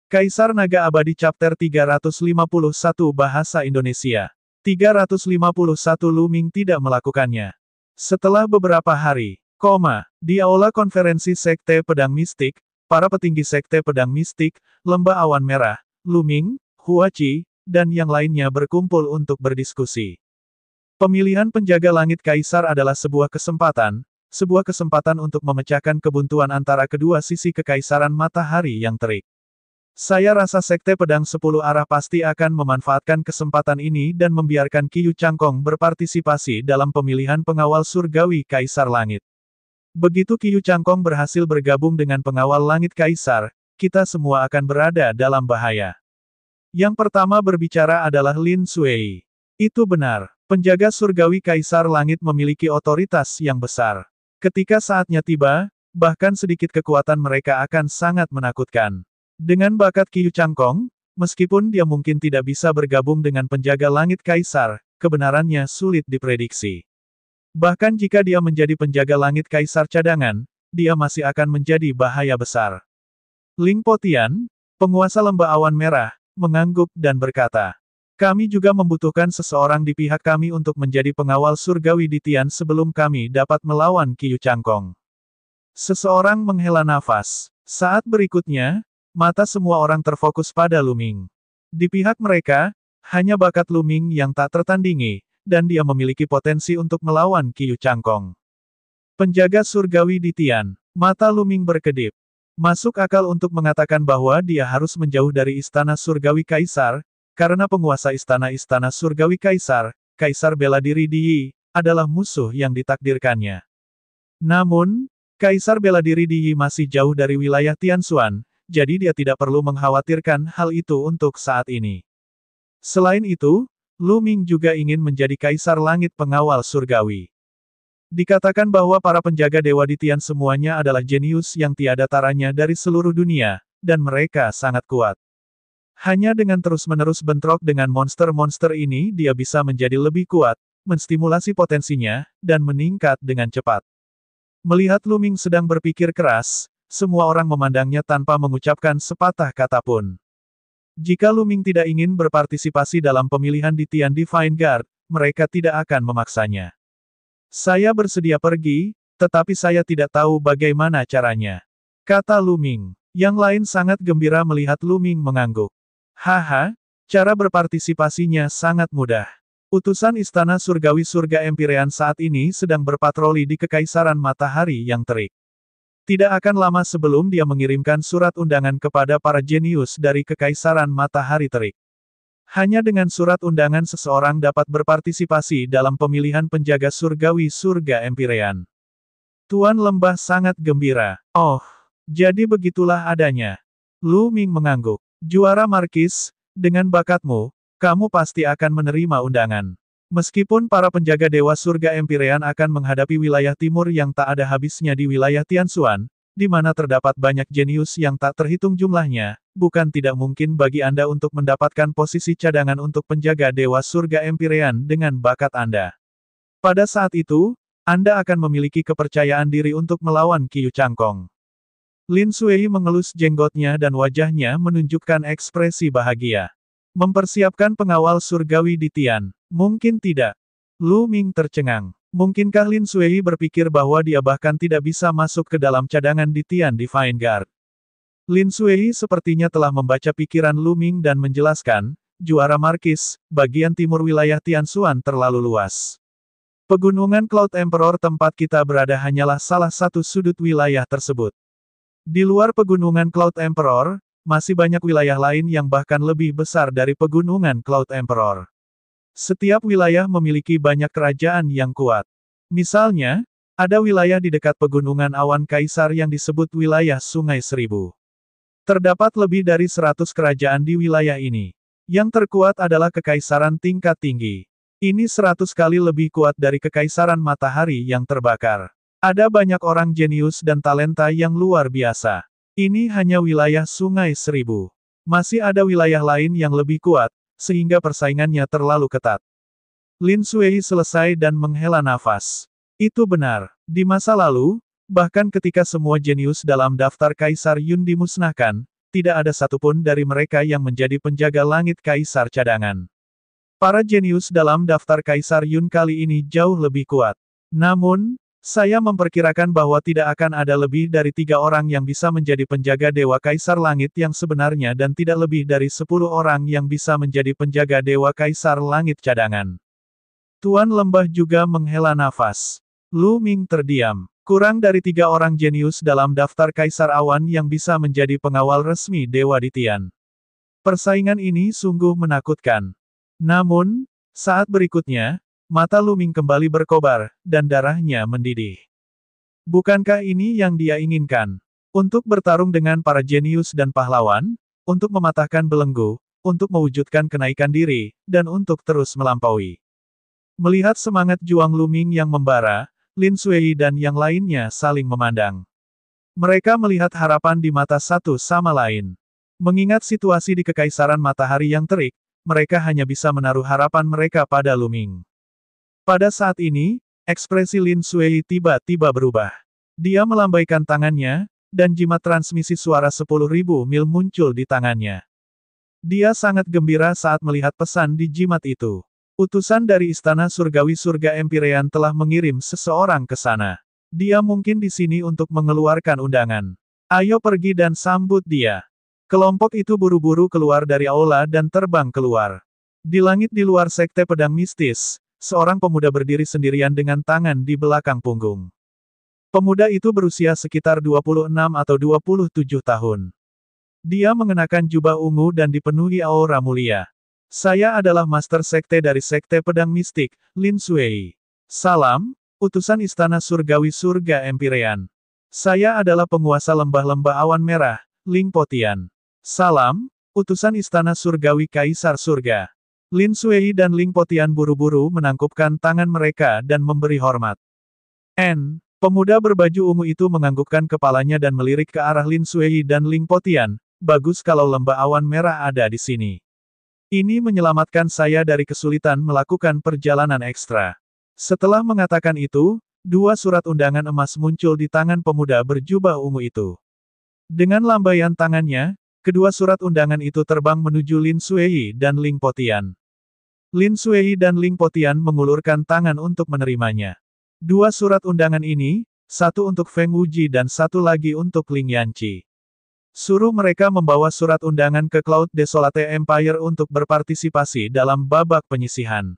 Kaisar Naga Abadi Chapter 351 Bahasa Indonesia. 351 Lu Ming tidak melakukannya. Setelah beberapa hari, di Aula Konferensi Sekte Pedang Mistik, para petinggi Sekte Pedang Mistik, Lembah Awan Merah, Lu Ming, Hua Qi, dan yang lainnya berkumpul untuk berdiskusi. Pemilihan penjaga langit Kaisar adalah sebuah kesempatan untuk memecahkan kebuntuan antara kedua sisi kekaisaran matahari yang terik. Saya rasa Sekte Pedang 10 Arah pasti akan memanfaatkan kesempatan ini dan membiarkan Qiyu Changkong berpartisipasi dalam pemilihan pengawal surgawi Kaisar Langit. Begitu Qiyu Changkong berhasil bergabung dengan pengawal langit Kaisar, kita semua akan berada dalam bahaya. Yang pertama berbicara adalah Lin Suei. Itu benar, penjaga surgawi Kaisar Langit memiliki otoritas yang besar. Ketika saatnya tiba, bahkan sedikit kekuatan mereka akan sangat menakutkan. Dengan bakat Qiyu Changkong, meskipun dia mungkin tidak bisa bergabung dengan penjaga langit Kaisar, kebenarannya sulit diprediksi. Bahkan jika dia menjadi penjaga langit Kaisar cadangan, dia masih akan menjadi bahaya besar. Ling Potian, penguasa Lembah Awan Merah, mengangguk dan berkata, "Kami juga membutuhkan seseorang di pihak kami untuk menjadi pengawal surgawi di Tian sebelum kami dapat melawan Qiyu Changkong." Seseorang menghela nafas. Saat berikutnya, mata semua orang terfokus pada Lu Ming. Di pihak mereka, hanya bakat Lu Ming yang tak tertandingi, dan dia memiliki potensi untuk melawan Qiyu Changkong. Penjaga surgawi di Tian, mata Lu Ming berkedip. Masuk akal untuk mengatakan bahwa dia harus menjauh dari istana surgawi Kaisar, karena penguasa istana-istana surgawi Kaisar, Kaisar bela diri Di Yi, adalah musuh yang ditakdirkannya. Namun, Kaisar bela diri Di Yi masih jauh dari wilayah Tianshuan, jadi dia tidak perlu mengkhawatirkan hal itu untuk saat ini. Selain itu, Lu Ming juga ingin menjadi Kaisar Langit Pengawal Surgawi. Dikatakan bahwa para penjaga dewa di Tian semuanya adalah jenius yang tiada taranya dari seluruh dunia, dan mereka sangat kuat. Hanya dengan terus-menerus bentrok dengan monster-monster ini dia bisa menjadi lebih kuat, menstimulasi potensinya, dan meningkat dengan cepat. Melihat Lu Ming sedang berpikir keras, semua orang memandangnya tanpa mengucapkan sepatah kata pun. Jika Lu Ming tidak ingin berpartisipasi dalam pemilihan di Tian Divine Guard, mereka tidak akan memaksanya. Saya bersedia pergi, tetapi saya tidak tahu bagaimana caranya, kata Lu Ming. Yang lain sangat gembira melihat Lu Ming mengangguk. Haha, cara berpartisipasinya sangat mudah. Utusan Istana Surgawi Surga Empyrean saat ini sedang berpatroli di Kekaisaran Matahari yang terik. Tidak akan lama sebelum dia mengirimkan surat undangan kepada para jenius dari Kekaisaran Matahari Terik. Hanya dengan surat undangan seseorang dapat berpartisipasi dalam pemilihan penjaga surgawi surga Empyrean. Tuan Lembah sangat gembira. Oh, jadi begitulah adanya. Lu Ming mengangguk. Juara Markis, dengan bakatmu, kamu pasti akan menerima undangan. Meskipun para penjaga dewa surga Empyrean akan menghadapi wilayah timur yang tak ada habisnya di wilayah Tianshuan, di mana terdapat banyak jenius yang tak terhitung jumlahnya, bukan tidak mungkin bagi Anda untuk mendapatkan posisi cadangan untuk penjaga dewa surga Empyrean dengan bakat Anda. Pada saat itu, Anda akan memiliki kepercayaan diri untuk melawan Qiyu Changkong. Lin Suei mengelus jenggotnya dan wajahnya menunjukkan ekspresi bahagia. Mempersiapkan pengawal surgawi di Tian. Mungkin tidak. Lu Ming tercengang. Mungkinkah Lin Suei berpikir bahwa dia bahkan tidak bisa masuk ke dalam cadangan di Tian Divine Guard? Lin Suei sepertinya telah membaca pikiran Lu Ming dan menjelaskan, Juara Markis, bagian timur wilayah Tianshuan terlalu luas. Pegunungan Cloud Emperor tempat kita berada hanyalah salah satu sudut wilayah tersebut. Di luar pegunungan Cloud Emperor, masih banyak wilayah lain yang bahkan lebih besar dari pegunungan Cloud Emperor. Setiap wilayah memiliki banyak kerajaan yang kuat. Misalnya, ada wilayah di dekat pegunungan awan Kaisar yang disebut wilayah Sungai Seribu. Terdapat lebih dari 100 kerajaan di wilayah ini. Yang terkuat adalah Kekaisaran tingkat tinggi. Ini 100 kali lebih kuat dari Kekaisaran Matahari yang terbakar. Ada banyak orang jenius dan talenta yang luar biasa. Ini hanya wilayah Sungai Seribu. Masih ada wilayah lain yang lebih kuat, sehingga persaingannya terlalu ketat. Lin Suei selesai dan menghela nafas. Itu benar. Di masa lalu, bahkan ketika semua jenius dalam daftar Kaisar Yun dimusnahkan, tidak ada satupun dari mereka yang menjadi penjaga langit kaisar cadangan. Para jenius dalam daftar Kaisar Yun kali ini jauh lebih kuat. Namun, saya memperkirakan bahwa tidak akan ada lebih dari 3 orang yang bisa menjadi penjaga Dewa Kaisar Langit yang sebenarnya dan tidak lebih dari 10 orang yang bisa menjadi penjaga Dewa Kaisar Langit cadangan. Tuan Lembah juga menghela nafas. Lu Ming terdiam. Kurang dari 3 orang jenius dalam daftar Kaisar Awan yang bisa menjadi pengawal resmi Dewa Ditian. Persaingan ini sungguh menakutkan. Namun, saat berikutnya, mata Lu Ming kembali berkobar, dan darahnya mendidih. Bukankah ini yang dia inginkan? Untuk bertarung dengan para jenius dan pahlawan, untuk mematahkan belenggu, untuk mewujudkan kenaikan diri, dan untuk terus melampaui. Melihat semangat juang Lu Ming yang membara, Lin Suei dan yang lainnya saling memandang. Mereka melihat harapan di mata satu sama lain. Mengingat situasi di Kekaisaran Matahari yang terik, mereka hanya bisa menaruh harapan mereka pada Lu Ming. Pada saat ini, ekspresi Lin Suei tiba-tiba berubah. Dia melambaikan tangannya, dan jimat transmisi suara 10.000 mil muncul di tangannya. Dia sangat gembira saat melihat pesan di jimat itu. Utusan dari Istana Surgawi Surga Empyrean telah mengirim seseorang ke sana. Dia mungkin di sini untuk mengeluarkan undangan. Ayo pergi dan sambut dia. Kelompok itu buru-buru keluar dari aula dan terbang keluar. Di langit di luar sekte pedang mistis, seorang pemuda berdiri sendirian dengan tangan di belakang punggung. Pemuda itu berusia sekitar 26 atau 27 tahun. Dia mengenakan jubah ungu dan dipenuhi aura mulia. Saya adalah Master Sekte dari Sekte Pedang Mistik, Lin Suei. Salam, utusan Istana Surgawi Surga Empyrean. Saya adalah penguasa lembah-lembah awan merah, Ling Potian. Salam, utusan Istana Surgawi Kaisar Surga. Lin Suei dan Ling Potian buru-buru menangkupkan tangan mereka dan memberi hormat. Pemuda berbaju ungu itu menganggukkan kepalanya dan melirik ke arah Lin Suei dan Ling Potian. Bagus kalau lembah awan merah ada di sini. Ini menyelamatkan saya dari kesulitan melakukan perjalanan ekstra. Setelah mengatakan itu, 2 surat undangan emas muncul di tangan pemuda berjubah ungu itu. Dengan lambaian tangannya, kedua surat undangan itu terbang menuju Lin Suei dan Ling Potian. Lin Suei dan Ling Potian mengulurkan tangan untuk menerimanya. 2 surat undangan ini, satu untuk Feng Wuji dan satu lagi untuk Ling Yanqi. Suruh mereka membawa surat undangan ke Cloud Desolate Empire untuk berpartisipasi dalam babak penyisihan.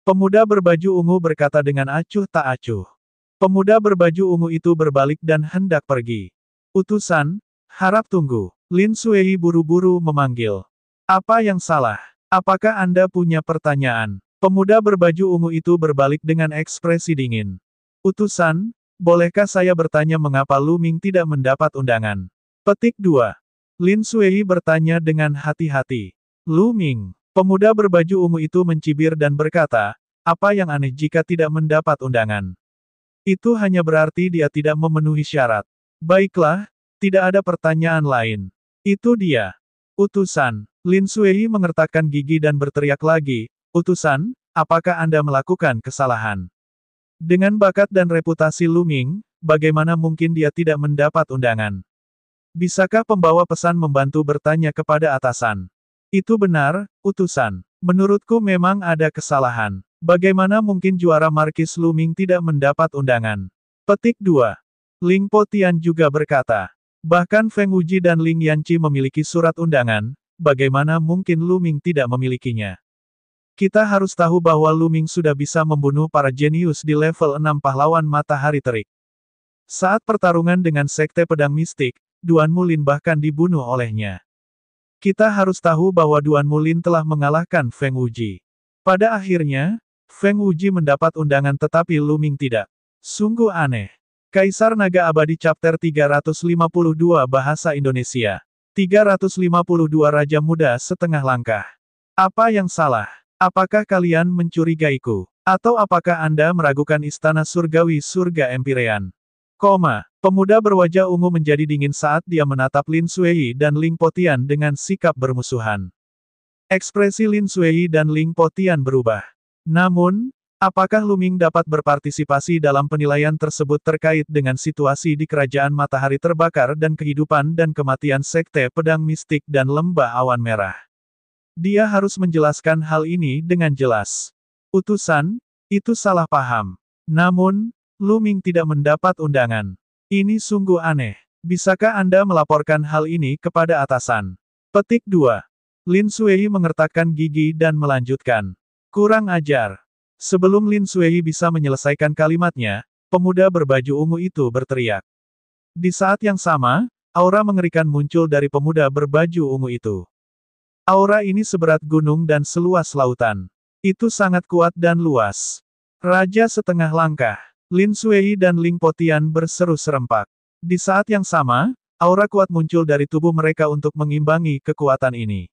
Pemuda berbaju ungu berkata dengan acuh tak acuh. Pemuda berbaju ungu itu berbalik dan hendak pergi. Utusan, harap tunggu. Lin Suei buru-buru memanggil. Apa yang salah? Apakah Anda punya pertanyaan? Pemuda berbaju ungu itu berbalik dengan ekspresi dingin. Utusan, bolehkah saya bertanya mengapa Lu Ming tidak mendapat undangan? Petik 2. Lin Suei bertanya dengan hati-hati. Lu Ming. Pemuda berbaju ungu itu mencibir dan berkata, apa yang aneh jika tidak mendapat undangan? Itu hanya berarti dia tidak memenuhi syarat. Baiklah, tidak ada pertanyaan lain. Itu dia. Utusan. Lin Suei mengertakkan gigi dan berteriak lagi, utusan, apakah Anda melakukan kesalahan? Dengan bakat dan reputasi Lu Ming, bagaimana mungkin dia tidak mendapat undangan? Bisakah pembawa pesan membantu bertanya kepada atasan? Itu benar, utusan. Menurutku memang ada kesalahan. Bagaimana mungkin juara Markis Lu Ming tidak mendapat undangan? Petik 2. Ling Potian juga berkata. Bahkan Feng Wuji dan Ling Yanqi memiliki surat undangan, bagaimana mungkin Lu Ming tidak memilikinya? Kita harus tahu bahwa Lu Ming sudah bisa membunuh para jenius di level 6 pahlawan matahari terik. Saat pertarungan dengan Sekte Pedang Mistik, Duan Mulin bahkan dibunuh olehnya. Kita harus tahu bahwa Duan Mulin telah mengalahkan Feng Wuji. Pada akhirnya, Feng Wuji mendapat undangan tetapi Lu Ming tidak. Sungguh aneh. Kaisar Naga Abadi Chapter 352 Bahasa Indonesia. 352 Raja Muda Setengah Langkah. Apa yang salah? Apakah kalian mencurigaiku? Atau apakah Anda meragukan Istana Surgawi Surga Empyrean? Pemuda berwajah ungu menjadi dingin saat dia menatap Lin Suei dan Ling Potian dengan sikap bermusuhan. Ekspresi Lin Suei dan Ling Potian berubah. Namun, Apakah Lu Ming dapat berpartisipasi dalam penilaian tersebut terkait dengan situasi di Kerajaan Matahari Terbakar dan kehidupan dan kematian Sekte Pedang Mistik dan Lembah Awan Merah? Dia harus menjelaskan hal ini dengan jelas. Utusan, itu salah paham. Namun, Lu Ming tidak mendapat undangan. Ini sungguh aneh. Bisakah Anda melaporkan hal ini kepada atasan? Petik 2. Lin Suei mengertakkan gigi dan melanjutkan. Kurang ajar. Sebelum Lin Suei bisa menyelesaikan kalimatnya, pemuda berbaju ungu itu berteriak. Di saat yang sama, aura mengerikan muncul dari pemuda berbaju ungu itu. Aura ini seberat gunung dan seluas lautan. Itu sangat kuat dan luas. Raja setengah langkah. Lin Suei dan Ling Potian berseru serempak. Di saat yang sama, aura kuat muncul dari tubuh mereka untuk mengimbangi kekuatan ini.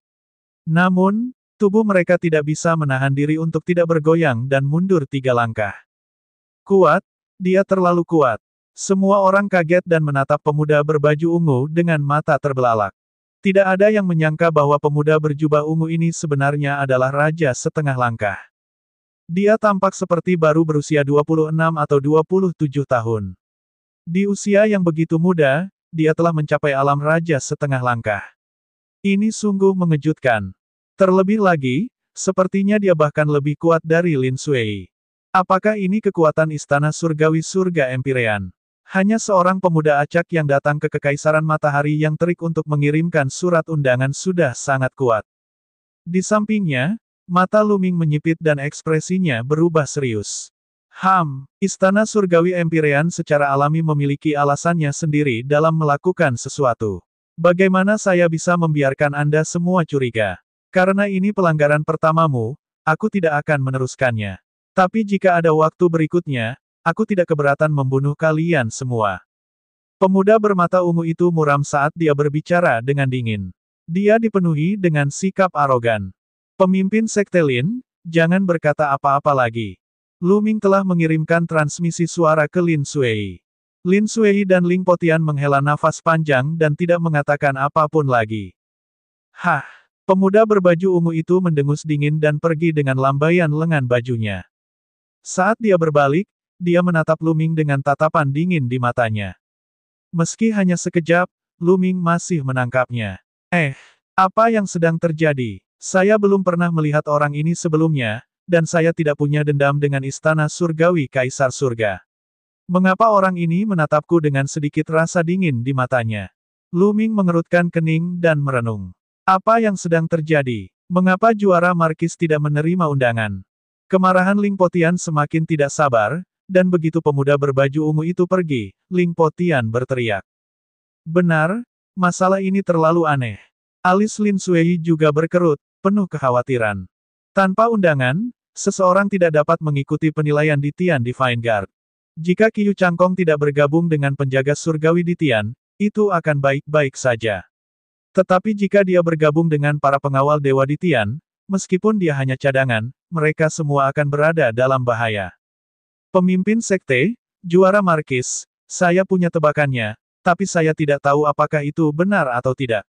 Namun, tubuh mereka tidak bisa menahan diri untuk tidak bergoyang dan mundur 3 langkah. Kuat, dia terlalu kuat. Semua orang kaget dan menatap pemuda berbaju ungu dengan mata terbelalak. Tidak ada yang menyangka bahwa pemuda berjubah ungu ini sebenarnya adalah raja setengah langkah. Dia tampak seperti baru berusia 26 atau 27 tahun. Di usia yang begitu muda, dia telah mencapai alam raja setengah langkah. Ini sungguh mengejutkan. Terlebih lagi, sepertinya dia bahkan lebih kuat dari Lin Suei. Apakah ini kekuatan istana surgawi surga Empyrean? Hanya seorang pemuda acak yang datang ke Kekaisaran Matahari yang terik untuk mengirimkan surat undangan sudah sangat kuat. Di sampingnya, mata Lu Ming menyipit dan ekspresinya berubah serius. Istana surgawi Empyrean secara alami memiliki alasannya sendiri dalam melakukan sesuatu. Bagaimana saya bisa membiarkan Anda semua curiga? Karena ini pelanggaran pertamamu, aku tidak akan meneruskannya. Tapi jika ada waktu berikutnya, aku tidak keberatan membunuh kalian semua. Pemuda bermata ungu itu muram saat dia berbicara dengan dingin. Dia dipenuhi dengan sikap arogan. Pemimpin Sekte Lin, jangan berkata apa-apa lagi. Lu Ming telah mengirimkan transmisi suara ke Lin Suei. Lin Suei dan Ling Potian menghela nafas panjang dan tidak mengatakan apapun lagi. Pemuda berbaju ungu itu mendengus dingin dan pergi dengan lambaian lengan bajunya. Saat dia berbalik, dia menatap Lu Ming dengan tatapan dingin di matanya. Meski hanya sekejap, Lu Ming masih menangkapnya. Apa yang sedang terjadi? Saya belum pernah melihat orang ini sebelumnya, dan saya tidak punya dendam dengan istana surgawi Kaisar Surga. Mengapa orang ini menatapku dengan sedikit rasa dingin di matanya? Lu Ming mengerutkan kening dan merenung. Apa yang sedang terjadi? Mengapa juara Markis tidak menerima undangan? Kemarahan Ling Potian semakin tidak sabar, dan begitu pemuda berbaju ungu itu pergi, Ling Potian berteriak. Benar, masalah ini terlalu aneh. Alis Lin Suei juga berkerut, penuh kekhawatiran. Tanpa undangan, seseorang tidak dapat mengikuti penilaian di Tian Divine Guard. Jika Qiu Changkong tidak bergabung dengan penjaga surgawi di Tian, itu akan baik-baik saja. Tetapi jika dia bergabung dengan para pengawal dewa di Tian, meskipun dia hanya cadangan, mereka semua akan berada dalam bahaya. Pemimpin sekte, juara Markis, saya punya tebakannya, tapi saya tidak tahu apakah itu benar atau tidak.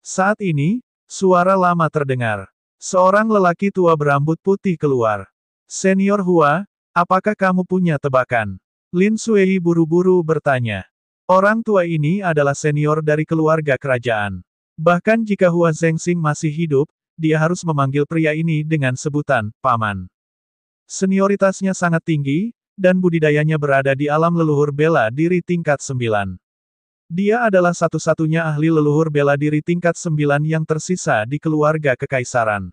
Saat ini, suara lama terdengar. Seorang lelaki tua berambut putih keluar. Senior Hua, apakah kamu punya tebakan? Lin Suei buru-buru bertanya. Orang tua ini adalah senior dari keluarga kerajaan. Bahkan jika Hua Zhengxing masih hidup, dia harus memanggil pria ini dengan sebutan, paman. Senioritasnya sangat tinggi, dan budidayanya berada di alam leluhur bela diri tingkat 9. Dia adalah satu-satunya ahli leluhur bela diri tingkat 9 yang tersisa di keluarga kekaisaran.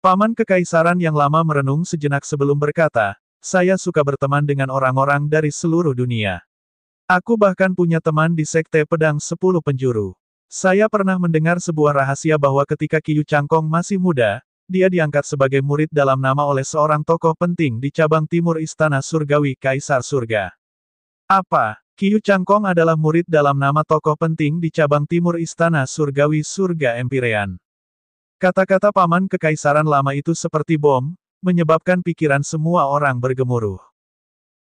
Paman kekaisaran yang lama merenung sejenak sebelum berkata, saya suka berteman dengan orang-orang dari seluruh dunia. Aku bahkan punya teman di Sekte Pedang 10 Penjuru. Saya pernah mendengar sebuah rahasia bahwa ketika Qiu Changkong masih muda, dia diangkat sebagai murid dalam nama oleh seorang tokoh penting di cabang timur Istana Surgawi Kaisar Surga. Apa? Qiu Changkong adalah murid dalam nama tokoh penting di cabang timur Istana Surgawi Surga Empyrean. Kata-kata paman kekaisaran lama itu seperti bom, menyebabkan pikiran semua orang bergemuruh.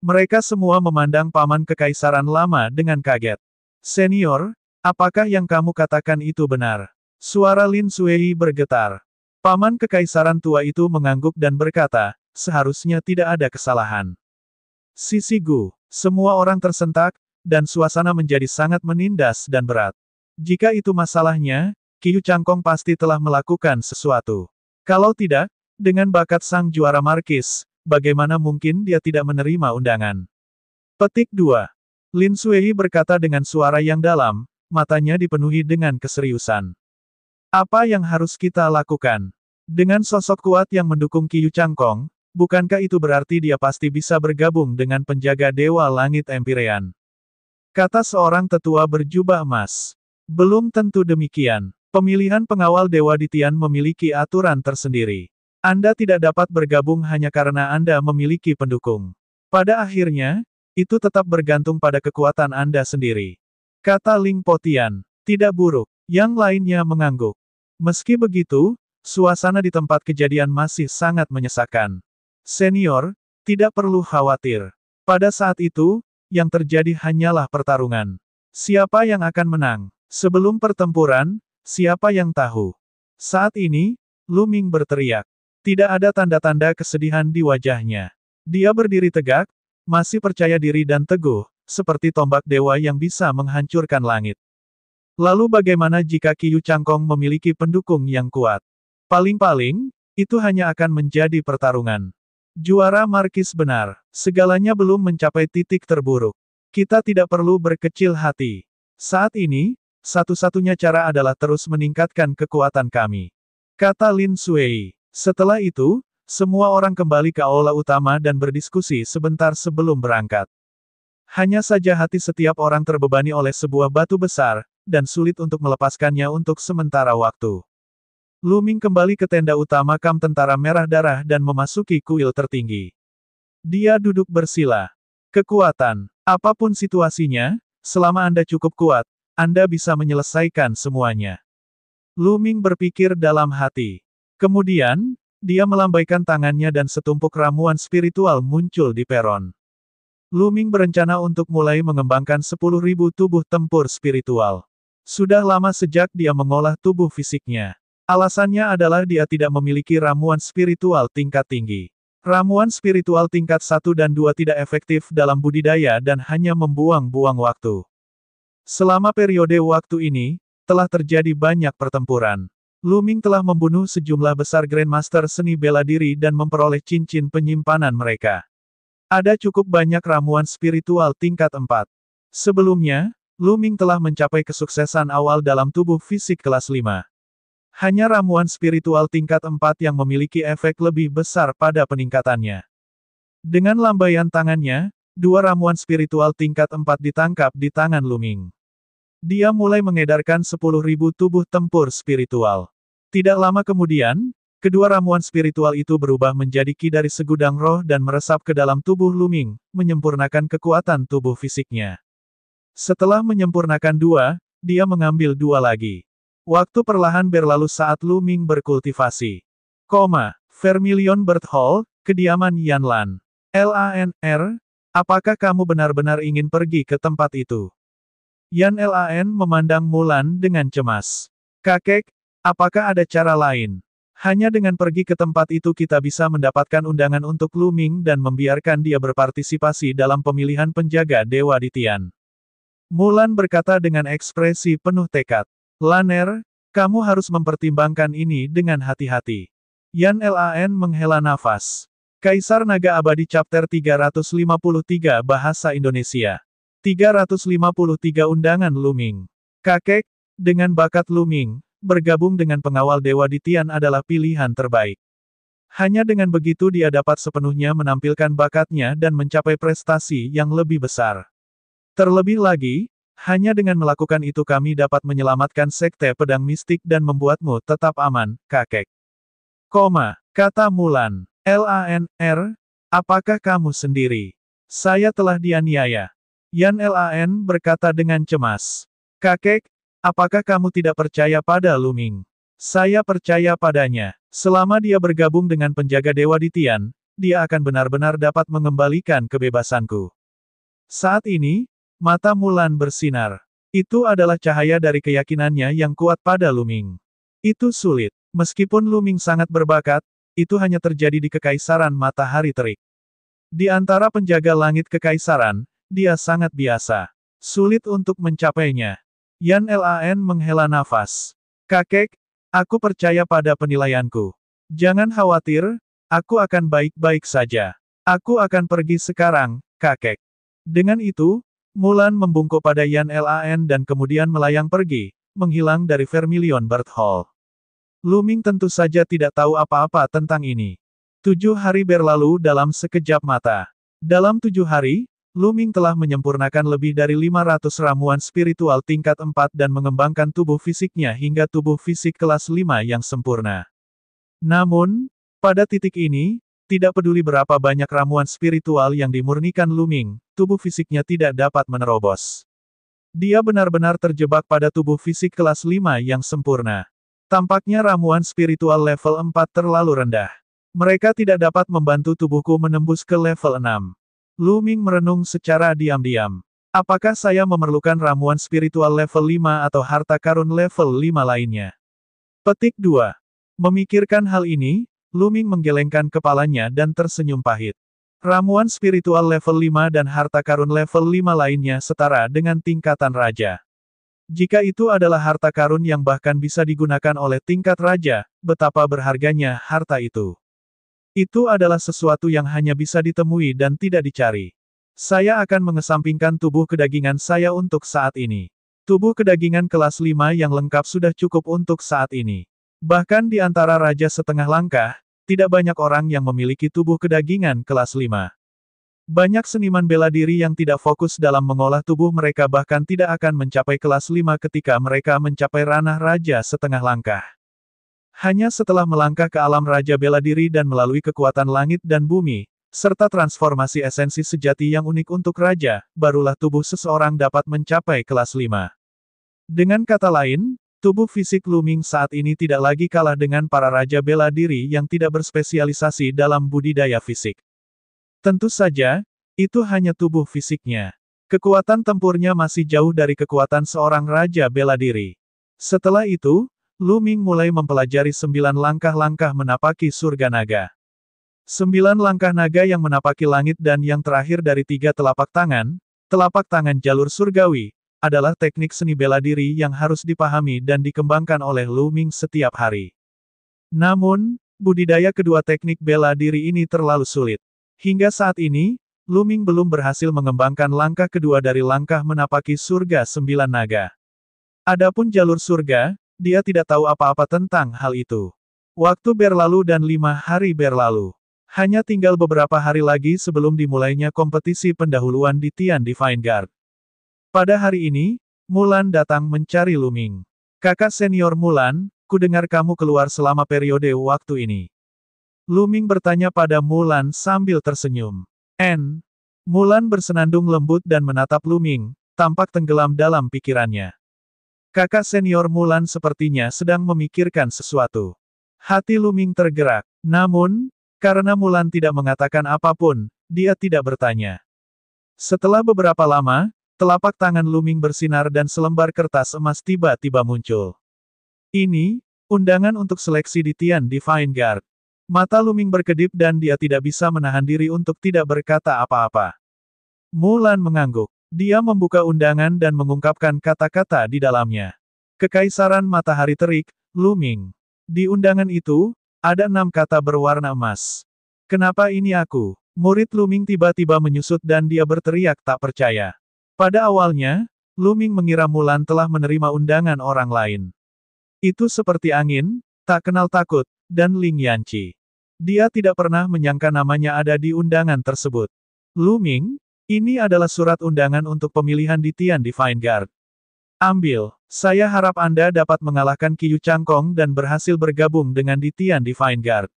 Mereka semua memandang paman kekaisaran lama dengan kaget. Senior, apakah yang kamu katakan itu benar? Suara Lin Suei bergetar. Paman kekaisaran tua itu mengangguk dan berkata, seharusnya tidak ada kesalahan. Sisi Gu, semua orang tersentak, dan suasana menjadi sangat menindas dan berat. Jika itu masalahnya, Qiu Changkong pasti telah melakukan sesuatu. Kalau tidak, dengan bakat sang juara markis, bagaimana mungkin dia tidak menerima undangan? Petik 2. Lin Suei berkata dengan suara yang dalam, matanya dipenuhi dengan keseriusan. Apa yang harus kita lakukan? Dengan sosok kuat yang mendukung Qiu Changkong, bukankah itu berarti dia pasti bisa bergabung dengan penjaga Dewa Langit Empyrean? Kata seorang tetua berjubah emas. Belum tentu demikian. Pemilihan pengawal Dewa di Tian memiliki aturan tersendiri. Anda tidak dapat bergabung hanya karena Anda memiliki pendukung. Pada akhirnya, itu tetap bergantung pada kekuatan Anda sendiri. Kata Ling Potian. Tidak buruk. Yang lainnya mengangguk. Meski begitu, suasana di tempat kejadian masih sangat menyesakan. Senior, tidak perlu khawatir. Pada saat itu, yang terjadi hanyalah pertarungan. Siapa yang akan menang? Sebelum pertempuran, siapa yang tahu? Saat ini, Lu Ming berteriak. Tidak ada tanda-tanda kesedihan di wajahnya. Dia berdiri tegak, masih percaya diri dan teguh, seperti tombak dewa yang bisa menghancurkan langit. Lalu bagaimana jika Qiu Changkong memiliki pendukung yang kuat? Paling-paling, itu hanya akan menjadi pertarungan. Juara markis benar, segalanya belum mencapai titik terburuk. Kita tidak perlu berkecil hati. Saat ini, satu-satunya cara adalah terus meningkatkan kekuatan kami. Kata Lin Suei. Setelah itu, semua orang kembali ke aula utama dan berdiskusi sebentar sebelum berangkat. Hanya saja hati setiap orang terbebani oleh sebuah batu besar, dan sulit untuk melepaskannya untuk sementara waktu. Lu Ming kembali ke tenda utama kamp tentara merah darah dan memasuki kuil tertinggi. Dia duduk bersila. Kekuatan. Apapun situasinya, selama Anda cukup kuat, Anda bisa menyelesaikan semuanya. Lu Ming berpikir dalam hati. Kemudian, dia melambaikan tangannya dan setumpuk ramuan spiritual muncul di peron. Lu Ming berencana untuk mulai mengembangkan 10.000 tubuh tempur spiritual. Sudah lama sejak dia mengolah tubuh fisiknya. Alasannya adalah dia tidak memiliki ramuan spiritual tingkat tinggi. Ramuan spiritual tingkat 1 dan 2 tidak efektif dalam budidaya dan hanya membuang-buang waktu. Selama periode waktu ini, telah terjadi banyak pertempuran. Lu Ming telah membunuh sejumlah besar Grandmaster seni bela diri dan memperoleh cincin penyimpanan mereka. Ada cukup banyak ramuan spiritual tingkat 4. Sebelumnya, Lu Ming telah mencapai kesuksesan awal dalam tubuh fisik kelas 5. Hanya ramuan spiritual tingkat 4 yang memiliki efek lebih besar pada peningkatannya. Dengan lambaian tangannya, 2 ramuan spiritual tingkat 4 ditangkap di tangan Lu Ming. Dia mulai mengedarkan 10.000 tubuh tempur spiritual. Tidak lama kemudian, kedua ramuan spiritual itu berubah menjadi ki dari segudang roh dan meresap ke dalam tubuh Lu Ming, menyempurnakan kekuatan tubuh fisiknya. Setelah menyempurnakan 2, dia mengambil 2 lagi. Waktu perlahan berlalu saat Lu Ming berkultivasi. Vermilion Bird Hall, kediaman Yan Lan. LANR, apakah kamu benar-benar ingin pergi ke tempat itu? Yan Lan memandang Mulan dengan cemas. Kakek, apakah ada cara lain? Hanya dengan pergi ke tempat itu kita bisa mendapatkan undangan untuk Lu Ming dan membiarkan dia berpartisipasi dalam pemilihan penjaga dewa di Tian. Mulan berkata dengan ekspresi penuh tekad. Laner, kamu harus mempertimbangkan ini dengan hati-hati. Yan Lan menghela nafas. Kaisar Naga Abadi Chapter 353 Bahasa Indonesia. 353 Undangan Lu Ming. Kakek, dengan bakat Lu Ming, bergabung dengan pengawal dewa di Tian adalah pilihan terbaik. Hanya dengan begitu dia dapat sepenuhnya menampilkan bakatnya dan mencapai prestasi yang lebih besar. Terlebih lagi, hanya dengan melakukan itu kami dapat menyelamatkan sekte pedang mistik dan membuatmu tetap aman, kakek. Kata Mulan. LANR, apakah kamu sendiri? Saya telah dianiaya. Yan Lan berkata dengan cemas. Kakek, apakah kamu tidak percaya pada Lu Ming? Saya percaya padanya. Selama dia bergabung dengan penjaga dewa di Tian, dia akan benar-benar dapat mengembalikan kebebasanku. Saat ini, mata Mulan bersinar. Itu adalah cahaya dari keyakinannya yang kuat pada Lu Ming. Itu sulit. Meskipun Lu Ming sangat berbakat, itu hanya terjadi di Kekaisaran Matahari Terik. Di antara penjaga langit Kekaisaran, dia sangat biasa. Sulit untuk mencapainya. Yan Lan menghela nafas. Kakek, aku percaya pada penilaianku. Jangan khawatir, aku akan baik-baik saja. Aku akan pergi sekarang, kakek. Dengan itu, Mulan membungkuk pada Yan Lan dan kemudian melayang pergi, menghilang dari Vermilion Bird Hall. Lu Ming tentu saja tidak tahu apa-apa tentang ini. 7 hari berlalu dalam sekejap mata. Dalam 7 hari, Lu Ming telah menyempurnakan lebih dari 500 ramuan spiritual tingkat 4 dan mengembangkan tubuh fisiknya hingga tubuh fisik kelas 5 yang sempurna. Namun, pada titik ini, tidak peduli berapa banyak ramuan spiritual yang dimurnikan Lu Ming, tubuh fisiknya tidak dapat menerobos. Dia benar-benar terjebak pada tubuh fisik kelas 5 yang sempurna. Tampaknya ramuan spiritual level 4 terlalu rendah. Mereka tidak dapat membantu tubuhku menembus ke level 6. Lu Ming merenung secara diam-diam. Apakah saya memerlukan ramuan spiritual level 5 atau harta karun level 5 lainnya? Petik 2. Memikirkan hal ini, Lu Ming menggelengkan kepalanya dan tersenyum pahit. Ramuan spiritual level 5 dan harta karun level 5 lainnya setara dengan tingkatan raja. Jika itu adalah harta karun yang bahkan bisa digunakan oleh tingkat raja, betapa berharganya harta itu. Itu adalah sesuatu yang hanya bisa ditemui dan tidak dicari. Saya akan mengesampingkan tubuh kedagingan saya untuk saat ini. Tubuh kedagingan kelas 5 yang lengkap sudah cukup untuk saat ini. Bahkan di antara raja setengah langkah, tidak banyak orang yang memiliki tubuh kedagingan kelas 5. Banyak seniman bela diri yang tidak fokus dalam mengolah tubuh mereka bahkan tidak akan mencapai kelas 5 ketika mereka mencapai ranah raja setengah langkah. Hanya setelah melangkah ke alam raja bela diri dan melalui kekuatan langit dan bumi, serta transformasi esensi sejati yang unik untuk raja, barulah tubuh seseorang dapat mencapai kelas 5. Dengan kata lain, tubuh fisik Lu Ming saat ini tidak lagi kalah dengan para raja bela diri yang tidak berspesialisasi dalam budidaya fisik. Tentu saja, itu hanya tubuh fisiknya. Kekuatan tempurnya masih jauh dari kekuatan seorang raja bela diri. Setelah itu, Lu Ming mulai mempelajari 9 langkah-langkah menapaki surga naga. 9 langkah naga yang menapaki langit dan yang terakhir dari 3 telapak tangan jalur surgawi, adalah teknik seni bela diri yang harus dipahami dan dikembangkan oleh Lu Ming setiap hari. Namun, budidaya kedua teknik bela diri ini terlalu sulit. Hingga saat ini, Lu Ming belum berhasil mengembangkan langkah kedua dari langkah menapaki surga 9 naga. Adapun jalur surga, dia tidak tahu apa-apa tentang hal itu. Waktu berlalu dan 5 hari berlalu. Hanya tinggal beberapa hari lagi sebelum dimulainya kompetisi pendahuluan di Tian Divine Guard. Pada hari ini, Mulan datang mencari Lu Ming. Kakak senior Mulan, kudengar kamu keluar selama periode waktu ini. Lu Ming bertanya pada Mulan sambil tersenyum. Mulan bersenandung lembut dan menatap Lu Ming, tampak tenggelam dalam pikirannya. Kakak senior Mulan sepertinya sedang memikirkan sesuatu. Hati Lu Ming tergerak. Namun, karena Mulan tidak mengatakan apapun, dia tidak bertanya. Setelah beberapa lama, telapak tangan Lu Ming bersinar dan selembar kertas emas tiba-tiba muncul. Ini, undangan untuk seleksi di Tian Divine Guard. Mata Lu Ming berkedip dan dia tidak bisa menahan diri untuk tidak berkata apa-apa. Mulan mengangguk. Dia membuka undangan dan mengungkapkan kata-kata di dalamnya. Kekaisaran Matahari Terik, Lu Ming. Di undangan itu, ada 6 kata berwarna emas. Kenapa ini aku? Murid Lu Ming tiba-tiba menyusut dan dia berteriak tak percaya. Pada awalnya, Lu Ming mengira Mulan telah menerima undangan orang lain. Itu seperti angin, tak kenal takut, dan Ling Yanqi. Dia tidak pernah menyangka namanya ada di undangan tersebut. Lu Ming, ini adalah surat undangan untuk pemilihan di Tian Divine Guard. Ambil, saya harap Anda dapat mengalahkan Qiu Changkong dan berhasil bergabung dengan di Tian Divine Guard.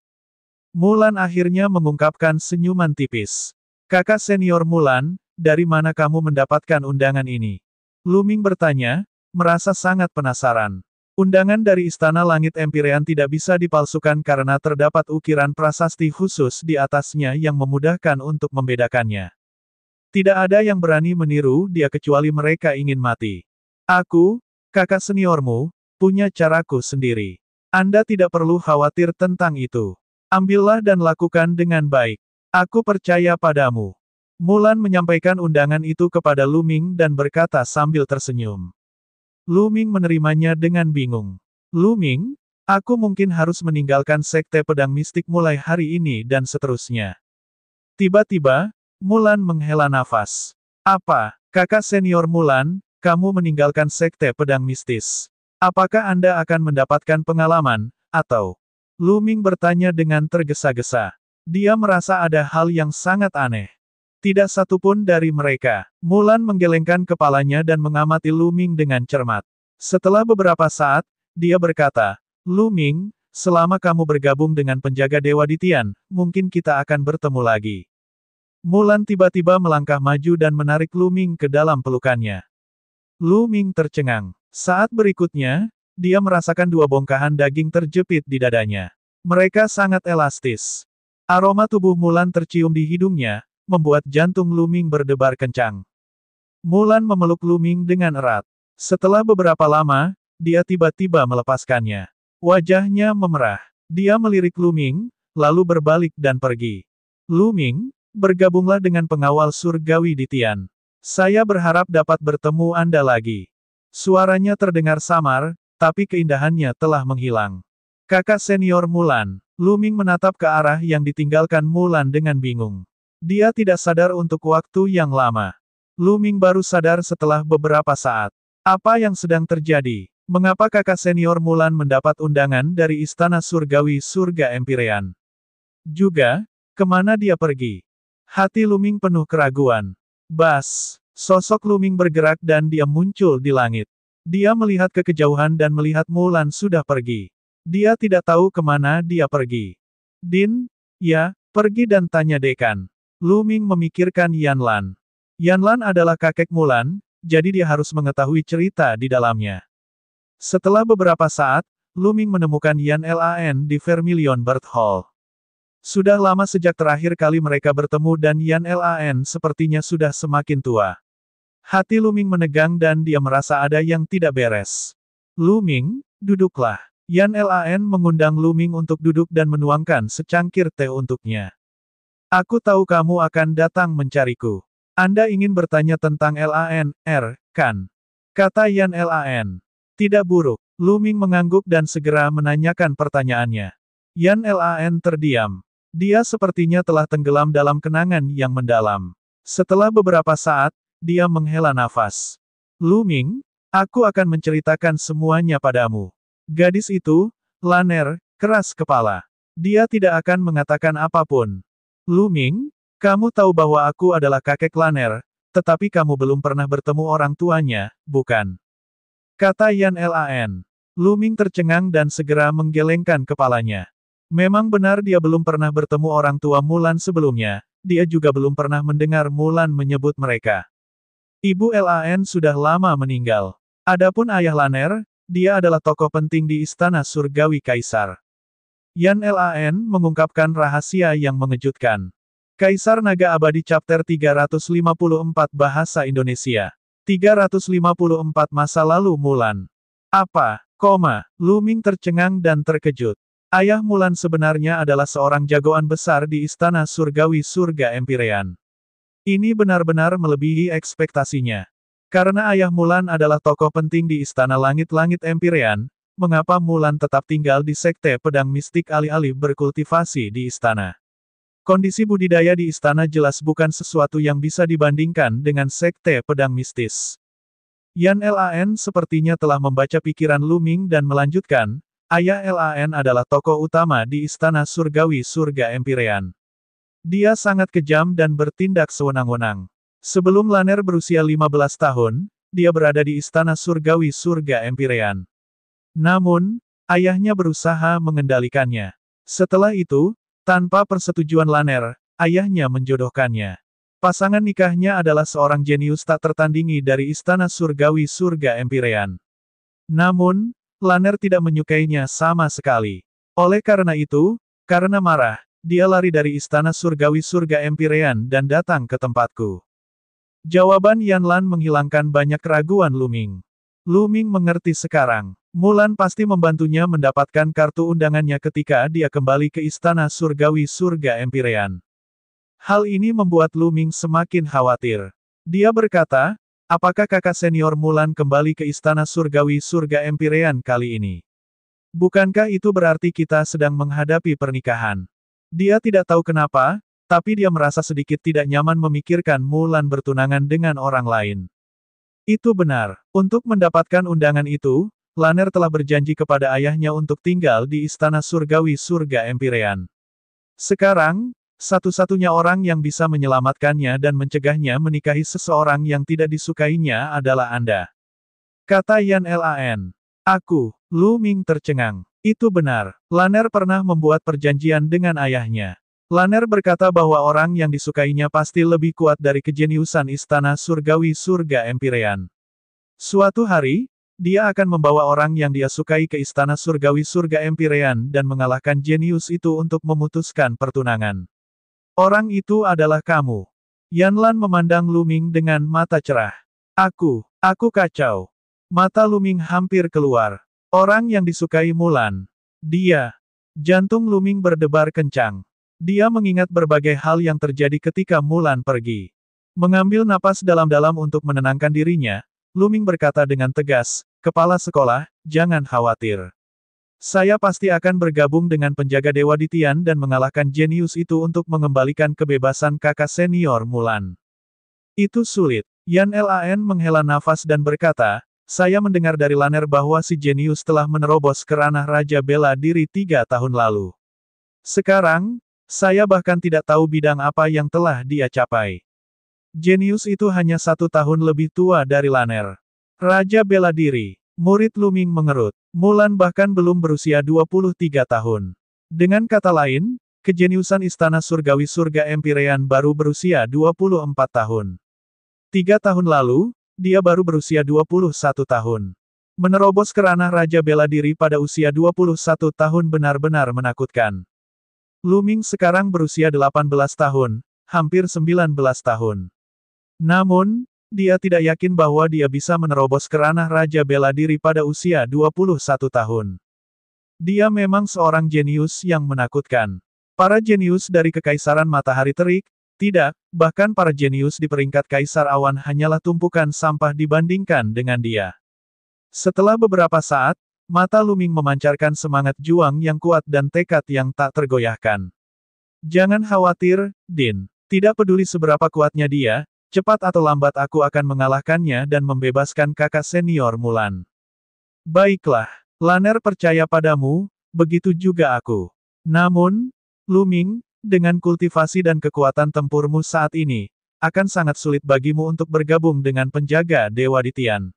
Mulan akhirnya mengungkapkan senyuman tipis. Kakak senior Mulan, dari mana kamu mendapatkan undangan ini? Lu Ming bertanya, merasa sangat penasaran. Undangan dari Istana Langit Empyrean tidak bisa dipalsukan karena terdapat ukiran prasasti khusus di atasnya yang memudahkan untuk membedakannya. Tidak ada yang berani meniru dia kecuali mereka ingin mati. Aku, kakak seniormu, punya caraku sendiri. Anda tidak perlu khawatir tentang itu. Ambillah dan lakukan dengan baik. Aku percaya padamu. Mulan menyampaikan undangan itu kepada Lu Ming dan berkata sambil tersenyum. Lu Ming menerimanya dengan bingung. Lu Ming, aku mungkin harus meninggalkan sekte pedang mistik mulai hari ini dan seterusnya. Tiba-tiba, Mulan menghela nafas. Apa, kakak senior Mulan, kamu meninggalkan sekte pedang mistis? Apakah Anda akan mendapatkan pengalaman, atau? Lu Ming bertanya dengan tergesa-gesa. Dia merasa ada hal yang sangat aneh. Tidak satupun dari mereka. Mulan menggelengkan kepalanya dan mengamati Lu Ming dengan cermat. Setelah beberapa saat, dia berkata, Lu Ming, selama kamu bergabung dengan penjaga Dewa Ditian, mungkin kita akan bertemu lagi. Mulan tiba-tiba melangkah maju dan menarik Lu Ming ke dalam pelukannya. Lu Ming tercengang. Saat berikutnya, dia merasakan dua bongkahan daging terjepit di dadanya. Mereka sangat elastis. Aroma tubuh Mulan tercium di hidungnya, membuat jantung Lu Ming berdebar kencang. Mulan memeluk Lu Ming dengan erat. Setelah beberapa lama, dia tiba-tiba melepaskannya. Wajahnya memerah. Dia melirik Lu Ming, lalu berbalik dan pergi. Lu Ming, bergabunglah dengan pengawal surgawi Ditian. Saya berharap dapat bertemu Anda lagi. Suaranya terdengar samar, tapi keindahannya telah menghilang. Kakak senior Mulan. Lu Ming menatap ke arah yang ditinggalkan Mulan dengan bingung. Dia tidak sadar untuk waktu yang lama. Lu Ming baru sadar setelah beberapa saat. Apa yang sedang terjadi? Mengapa kakak senior Mulan mendapat undangan dari Istana Surgawi Surga Empyrean? Juga, kemana dia pergi? Hati Lu Ming penuh keraguan. Bas, sosok Lu Ming bergerak dan dia muncul di langit. Dia melihat ke kejauhan dan melihat Mulan sudah pergi. Dia tidak tahu kemana dia pergi. Din, ya, pergi dan tanya dekan. Lu Ming memikirkan Yan Lan. Yan Lan adalah kakek Mulan, jadi dia harus mengetahui cerita di dalamnya. Setelah beberapa saat, Lu Ming menemukan Yan Lan di Vermilion Bird Hall. Sudah lama sejak terakhir kali mereka bertemu dan Yan Lan sepertinya sudah semakin tua. Hati Lu Ming menegang dan dia merasa ada yang tidak beres. Lu Ming, duduklah. Yan Lan mengundang Lu Ming untuk duduk dan menuangkan secangkir teh untuknya. Aku tahu kamu akan datang mencariku. Anda ingin bertanya tentang Lan, kan? Kata Yan Lan. Tidak buruk. Lu Ming mengangguk dan segera menanyakan pertanyaannya. Yan Lan terdiam. Dia sepertinya telah tenggelam dalam kenangan yang mendalam. Setelah beberapa saat, dia menghela nafas. Lu Ming, aku akan menceritakan semuanya padamu. Gadis itu, Laner, keras kepala. Dia tidak akan mengatakan apapun. Lu Ming, kamu tahu bahwa aku adalah kakek Laner, tetapi kamu belum pernah bertemu orang tuanya, bukan? Kata Yan Lan. Lu Ming tercengang dan segera menggelengkan kepalanya. Memang benar dia belum pernah bertemu orang tua Mulan sebelumnya, dia juga belum pernah mendengar Mulan menyebut mereka. Ibu Lan sudah lama meninggal. Adapun ayah Laner, dia adalah tokoh penting di Istana Surgawi Kaisar. Yan Lan mengungkapkan rahasia yang mengejutkan. Kaisar Naga Abadi Chapter 354 Bahasa Indonesia. 354 Masa Lalu Mulan. Apa, Lu Ming tercengang dan terkejut. Ayah Mulan sebenarnya adalah seorang jagoan besar di Istana Surgawi Surga Empyrean. Ini benar-benar melebihi ekspektasinya. Karena ayah Mulan adalah tokoh penting di Istana Langit-Langit Empyrean, mengapa Mulan tetap tinggal di sekte pedang mistik alih-alih berkultivasi di istana? Kondisi budidaya di istana jelas bukan sesuatu yang bisa dibandingkan dengan sekte pedang mistis. Yan Lan sepertinya telah membaca pikiran Lu Ming dan melanjutkan, ayah Lan adalah tokoh utama di Istana Surgawi Surga Empyrean. Dia sangat kejam dan bertindak sewenang-wenang. Sebelum Laner berusia 15 tahun, dia berada di Istana Surgawi Surga Empyrean. Namun, ayahnya berusaha mengendalikannya. Setelah itu, tanpa persetujuan Laner, ayahnya menjodohkannya. Pasangan nikahnya adalah seorang jenius tak tertandingi dari Istana Surgawi Surga Empyrean. Namun, Laner tidak menyukainya sama sekali. Oleh karena itu, karena marah, dia lari dari Istana Surgawi Surga Empyrean dan datang ke tempatku. Jawaban Yan Lan menghilangkan banyak keraguan Lu Ming. Lu Ming mengerti sekarang. Mulan pasti membantunya mendapatkan kartu undangannya ketika dia kembali ke Istana Surgawi Surga Empyrean. Hal ini membuat Lu Ming semakin khawatir. Dia berkata, apakah kakak senior Mulan kembali ke Istana Surgawi Surga Empyrean kali ini? Bukankah itu berarti kita sedang menghadapi pernikahan? Dia tidak tahu kenapa, tapi dia merasa sedikit tidak nyaman memikirkan Mulan bertunangan dengan orang lain. Itu benar. Untuk mendapatkan undangan itu, Lanner telah berjanji kepada ayahnya untuk tinggal di Istana Surgawi Surga Empyrean. Sekarang, satu-satunya orang yang bisa menyelamatkannya dan mencegahnya menikahi seseorang yang tidak disukainya adalah Anda. Kata Yan Lan. Aku, Lu Ming tercengang. Itu benar. Lanner pernah membuat perjanjian dengan ayahnya. Lanner berkata bahwa orang yang disukainya pasti lebih kuat dari kejeniusan Istana Surgawi Surga Empyrean. Suatu hari, dia akan membawa orang yang dia sukai ke Istana Surgawi Surga Empyrean dan mengalahkan jenius itu untuk memutuskan pertunangan. Orang itu adalah kamu. Yanlan memandang Lu Ming dengan mata cerah. Aku kacau. Mata Lu Ming hampir keluar. Orang yang disukai Mulan. Dia. Jantung Lu Ming berdebar kencang. Dia mengingat berbagai hal yang terjadi ketika Mulan pergi. Mengambil napas dalam-dalam untuk menenangkan dirinya, Lu Ming berkata dengan tegas, "Kepala sekolah, jangan khawatir. Saya pasti akan bergabung dengan penjaga Dewa Ditian dan mengalahkan jenius itu untuk mengembalikan kebebasan kakak senior Mulan." Itu sulit. Yan Lan menghela nafas dan berkata, "Saya mendengar dari Lanner bahwa si jenius telah menerobos ke ranah Raja Bela Diri 3 tahun lalu. Sekarang, saya bahkan tidak tahu bidang apa yang telah dia capai. Jenius itu hanya 1 tahun lebih tua dari Lanner. Raja Bela Diri." Murid Lu Ming mengerut. Mulan bahkan belum berusia 23 tahun. Dengan kata lain, kejeniusan Istana Surgawi Surga Empyrean baru berusia 24 tahun. 3 tahun lalu, dia baru berusia 21 tahun. Menerobos ke ranah Raja Bela Diri pada usia 21 tahun benar-benar menakutkan. Lu Ming sekarang berusia 18 tahun, hampir 19 tahun. Namun, dia tidak yakin bahwa dia bisa menerobos ke ranah Raja Bela Diri pada usia 21 tahun. Dia memang seorang jenius yang menakutkan. Para jenius dari Kekaisaran Matahari Terik, tidak, bahkan para jenius di peringkat Kaisar Awan hanyalah tumpukan sampah dibandingkan dengan dia. Setelah beberapa saat, mata Lu Ming memancarkan semangat juang yang kuat dan tekad yang tak tergoyahkan. Jangan khawatir, Din. Tidak peduli seberapa kuatnya dia, cepat atau lambat aku akan mengalahkannya dan membebaskan kakak senior Mulan. Baiklah, Lanner percaya padamu, begitu juga aku. Namun, Lu Ming, dengan kultivasi dan kekuatan tempurmu saat ini, akan sangat sulit bagimu untuk bergabung dengan penjaga Dewa Ditian.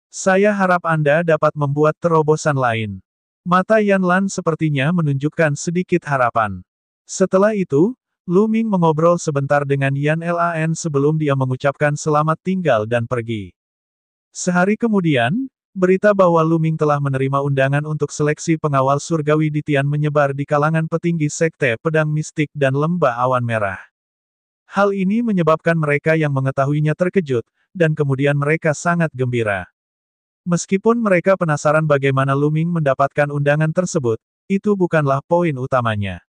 Saya harap Anda dapat membuat terobosan lain. Mata Yanlan sepertinya menunjukkan sedikit harapan. Setelah itu, Lu Ming mengobrol sebentar dengan Yan Lan sebelum dia mengucapkan selamat tinggal dan pergi. Sehari kemudian, berita bahwa Lu Ming telah menerima undangan untuk seleksi pengawal surgawi Ditian menyebar di kalangan petinggi sekte pedang mistik dan lembah awan merah. Hal ini menyebabkan mereka yang mengetahuinya terkejut, dan kemudian mereka sangat gembira. Meskipun mereka penasaran bagaimana Lu Ming mendapatkan undangan tersebut, itu bukanlah poin utamanya.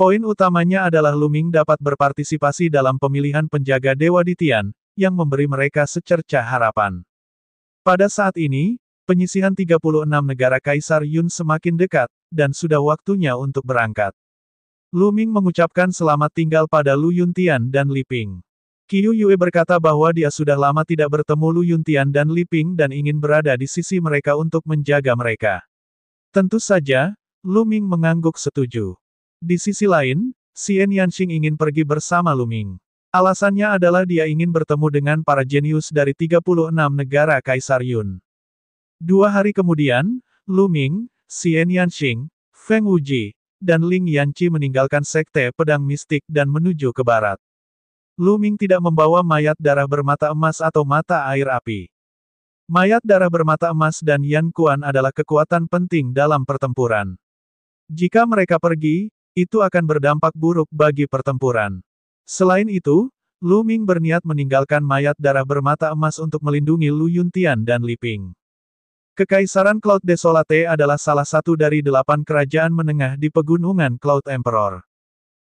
Poin utamanya adalah Lu Ming dapat berpartisipasi dalam pemilihan penjaga Dewa Ditian, yang memberi mereka secercah harapan. Pada saat ini, penyisihan 36 negara Kaisar Yun semakin dekat, dan sudah waktunya untuk berangkat. Lu Ming mengucapkan selamat tinggal pada Lu Yuntian dan Li Ping. Qiu Yue berkata bahwa dia sudah lama tidak bertemu Lu Yuntian dan Li Ping dan ingin berada di sisi mereka untuk menjaga mereka. Tentu saja, Lu Ming mengangguk setuju. Di sisi lain, Xian Yanxing ingin pergi bersama Lu Ming. Alasannya adalah dia ingin bertemu dengan para jenius dari 36 negara Kaisar Yun. 2 hari kemudian, Lu Ming, Xian Yanxing, Feng Wuji, dan Ling Yanqi meninggalkan sekte pedang mistik dan menuju ke barat. Lu Ming tidak membawa mayat darah bermata emas atau mata air api. Mayat darah bermata emas dan Yan Kuan adalah kekuatan penting dalam pertempuran. Jika mereka pergi, itu akan berdampak buruk bagi pertempuran. Selain itu, Lu Ming berniat meninggalkan mayat darah bermata emas untuk melindungi Lu Yuntian dan Li Ping. Kekaisaran Cloud Desolate adalah salah satu dari 8 kerajaan menengah di pegunungan Cloud Emperor.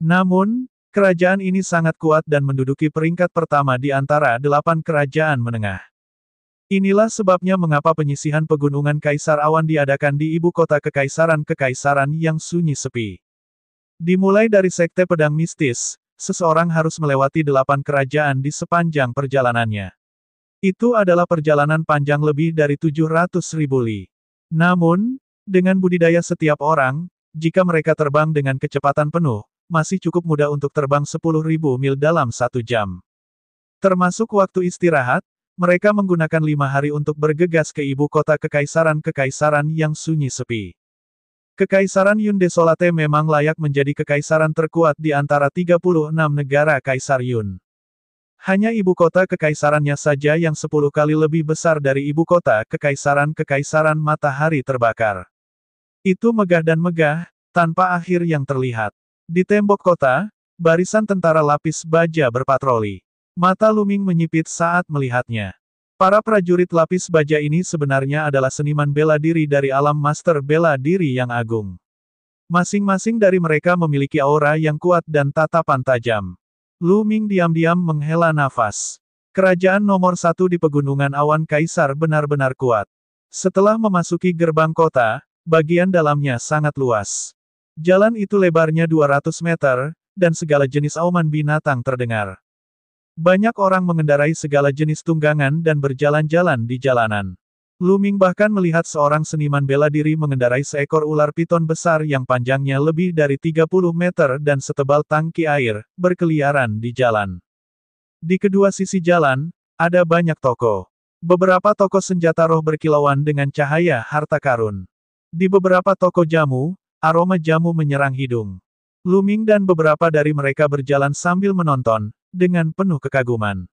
Namun, kerajaan ini sangat kuat dan menduduki peringkat pertama di antara 8 kerajaan menengah. Inilah sebabnya mengapa penyisihan pegunungan Kaisar Awan diadakan di ibu kota kekaisaran-kekaisaran yang sunyi sepi. Dimulai dari Sekte Pedang Mistis, seseorang harus melewati 8 kerajaan di sepanjang perjalanannya. Itu adalah perjalanan panjang lebih dari 700.000 li. Namun, dengan budidaya setiap orang, jika mereka terbang dengan kecepatan penuh, masih cukup mudah untuk terbang 10.000 mil dalam 1 jam. Termasuk waktu istirahat, mereka menggunakan 5 hari untuk bergegas ke ibu kota kekaisaran-kekaisaran yang sunyi sepi. Kekaisaran Yun Desolate memang layak menjadi kekaisaran terkuat di antara 36 negara Kaisar Yun. Hanya ibu kota kekaisarannya saja yang 10 kali lebih besar dari ibu kota kekaisaran-kekaisaran matahari terbakar. Itu megah dan megah, tanpa akhir yang terlihat. Di tembok kota, barisan tentara lapis baja berpatroli. Mata Luming menyipit saat melihatnya. Para prajurit lapis baja ini sebenarnya adalah seniman bela diri dari alam master bela diri yang agung. Masing-masing dari mereka memiliki aura yang kuat dan tatapan tajam. Luming diam-diam menghela nafas. Kerajaan nomor 1 di Pegunungan Awan Kaisar benar-benar kuat. Setelah memasuki gerbang kota, bagian dalamnya sangat luas. Jalan itu lebarnya 200 meter, dan segala jenis auman binatang terdengar. Banyak orang mengendarai segala jenis tunggangan dan berjalan-jalan di jalanan. Luming bahkan melihat seorang seniman bela diri mengendarai seekor ular piton besar yang panjangnya lebih dari 30 meter dan setebal tangki air, berkeliaran di jalan. Di kedua sisi jalan, ada banyak toko. Beberapa toko senjata roh berkilauan dengan cahaya harta karun. Di beberapa toko jamu, aroma jamu menyerang hidung. Luming dan beberapa dari mereka berjalan sambil menonton, dengan penuh kekaguman.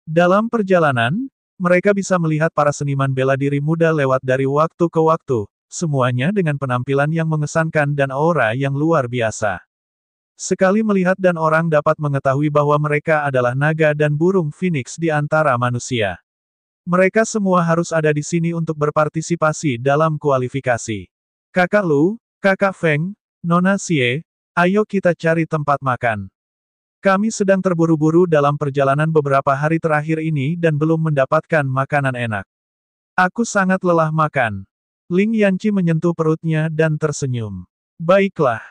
Dalam perjalanan, mereka bisa melihat para seniman bela diri muda lewat dari waktu ke waktu, semuanya dengan penampilan yang mengesankan dan aura yang luar biasa. Sekali melihat dan orang dapat mengetahui bahwa mereka adalah naga dan burung phoenix di antara manusia. Mereka semua harus ada di sini untuk berpartisipasi dalam kualifikasi. Kakak Lu, Kakak Feng, Nona Xie, ayo kita cari tempat makan. Kami sedang terburu-buru dalam perjalanan beberapa hari terakhir ini dan belum mendapatkan makanan enak. Aku sangat lelah makan. Ling Yanqi menyentuh perutnya dan tersenyum. Baiklah.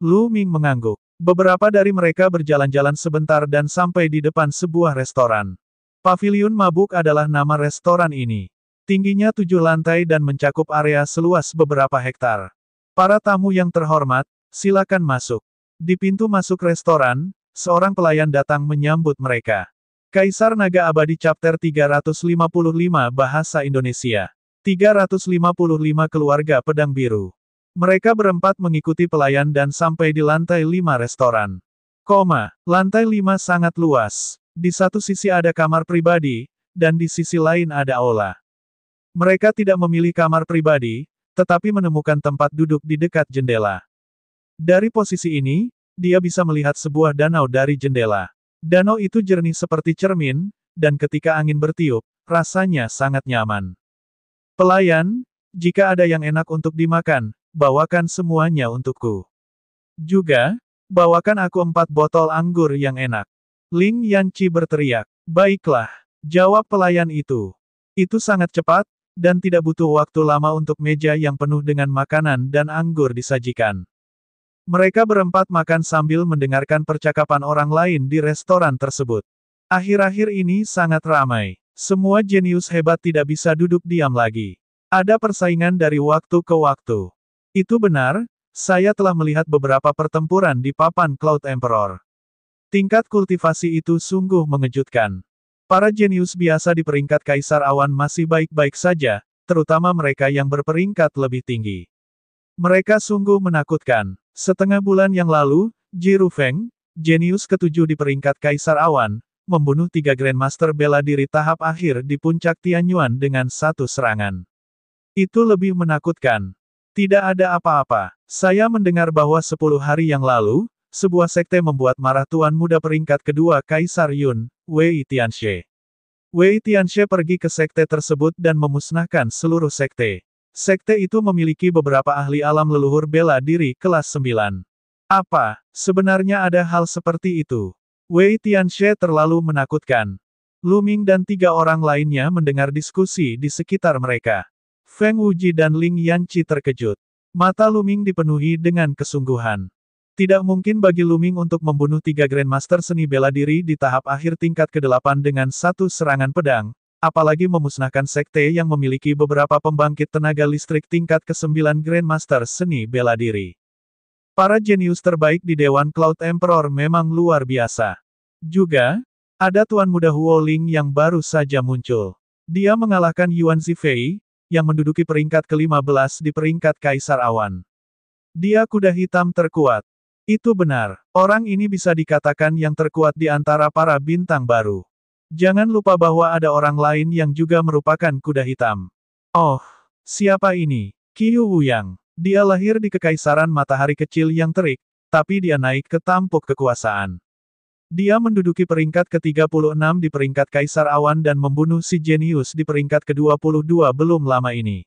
Lu Ming mengangguk. Beberapa dari mereka berjalan-jalan sebentar dan sampai di depan sebuah restoran. Paviliun Mabuk adalah nama restoran ini. Tingginya 7 lantai dan mencakup area seluas beberapa hektar. Para tamu yang terhormat, silakan masuk. Di pintu masuk restoran, seorang pelayan datang menyambut mereka. Kaisar Naga Abadi Chapter 355 Bahasa Indonesia. 355 Keluarga Pedang Biru. Mereka berempat mengikuti pelayan dan sampai di lantai 5 restoran. Lantai 5 sangat luas. Di satu sisi ada kamar pribadi, dan di sisi lain ada aula. Mereka tidak memilih kamar pribadi, tetapi menemukan tempat duduk di dekat jendela. Dari posisi ini, dia bisa melihat sebuah danau dari jendela. Danau itu jernih seperti cermin, dan ketika angin bertiup, rasanya sangat nyaman. Pelayan, jika ada yang enak untuk dimakan, bawakan semuanya untukku. Juga, bawakan aku 4 botol anggur yang enak. Ling Yanqi berteriak. Baiklah, jawab pelayan itu. Itu sangat cepat, dan tidak butuh waktu lama untuk meja yang penuh dengan makanan dan anggur disajikan. Mereka berempat makan sambil mendengarkan percakapan orang lain di restoran tersebut. Akhir-akhir ini sangat ramai. Semua jenius hebat tidak bisa duduk diam lagi. Ada persaingan dari waktu ke waktu. Itu benar, saya telah melihat beberapa pertempuran di papan Cloud Emperor. Tingkat kultivasi itu sungguh mengejutkan. Para jenius biasa di peringkat Kaisar Awan masih baik-baik saja, terutama mereka yang berperingkat lebih tinggi. Mereka sungguh menakutkan. Setengah bulan yang lalu, Ji Rufeng, jenius ketujuh di peringkat Kaisar Awan, membunuh 3 Grandmaster bela diri tahap akhir di puncak Tianyuan dengan 1 serangan. Itu lebih menakutkan. Tidak ada apa-apa. Saya mendengar bahwa 10 hari yang lalu, sebuah sekte membuat marah Tuan Muda peringkat kedua Kaisar Yun, Wei Tianxie. Wei Tianxie pergi ke sekte tersebut dan memusnahkan seluruh sekte. Sekte itu memiliki beberapa ahli alam leluhur bela diri kelas 9. Apa, sebenarnya ada hal seperti itu? Wei Tianxie terlalu menakutkan. Lu Ming dan 3 orang lainnya mendengar diskusi di sekitar mereka. Feng Wuji dan Ling Yanqi terkejut. Mata Lu Ming dipenuhi dengan kesungguhan. Tidak mungkin bagi Lu Ming untuk membunuh 3 Grandmaster seni bela diri di tahap akhir tingkat ke-8 dengan satu serangan pedang, apalagi memusnahkan sekte yang memiliki beberapa pembangkit tenaga listrik tingkat ke-9 Grandmaster seni bela diri. Para jenius terbaik di Dewan Cloud Emperor memang luar biasa. Juga, ada Tuan Muda Huo Ling yang baru saja muncul. Dia mengalahkan Yuan Zifei, yang menduduki peringkat ke-15 di peringkat Kaisar Awan. Dia kuda hitam terkuat. Itu benar, orang ini bisa dikatakan yang terkuat di antara para bintang baru. Jangan lupa bahwa ada orang lain yang juga merupakan kuda hitam. Oh, siapa ini? Qiu Wuyang. Dia lahir di Kekaisaran Matahari Kecil yang terik, tapi dia naik ke tampuk kekuasaan. Dia menduduki peringkat ke-36 di peringkat Kaisar Awan dan membunuh si jenius di peringkat ke-22 belum lama ini.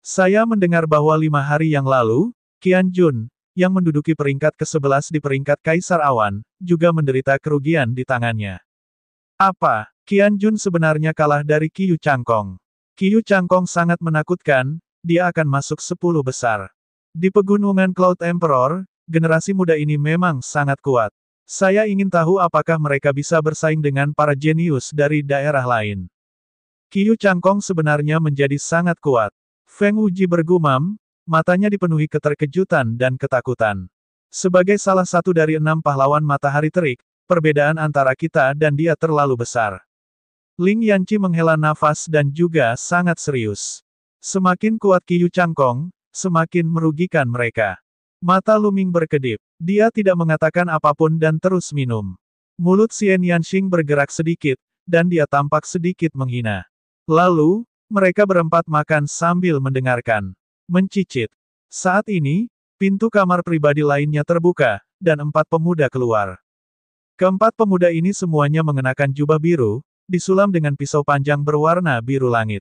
Saya mendengar bahwa 5 hari yang lalu, Qian Jun, yang menduduki peringkat ke-11 di peringkat Kaisar Awan, juga menderita kerugian di tangannya. Apa, Qian Jun sebenarnya kalah dari Qiu Changkong? Qiu Changkong sangat menakutkan, dia akan masuk 10 besar. Di pegunungan Cloud Emperor, generasi muda ini memang sangat kuat. Saya ingin tahu apakah mereka bisa bersaing dengan para jenius dari daerah lain. Qiu Changkong sebenarnya menjadi sangat kuat. Feng Wuji bergumam, matanya dipenuhi keterkejutan dan ketakutan. Sebagai salah satu dari 6 pahlawan matahari terik, perbedaan antara kita dan dia terlalu besar. Ling Yanqi menghela nafas dan juga sangat serius. Semakin kuat Qiu Changkong, semakin merugikan mereka. Mata Lu Ming berkedip. Dia tidak mengatakan apapun dan terus minum. Mulut Xian Yanxing bergerak sedikit, dan dia tampak sedikit menghina. Lalu, mereka berempat makan sambil mendengarkan. Mencicit. Saat ini, pintu kamar pribadi lainnya terbuka, dan 4 pemuda keluar. Keempat pemuda ini semuanya mengenakan jubah biru, disulam dengan pisau panjang berwarna biru langit.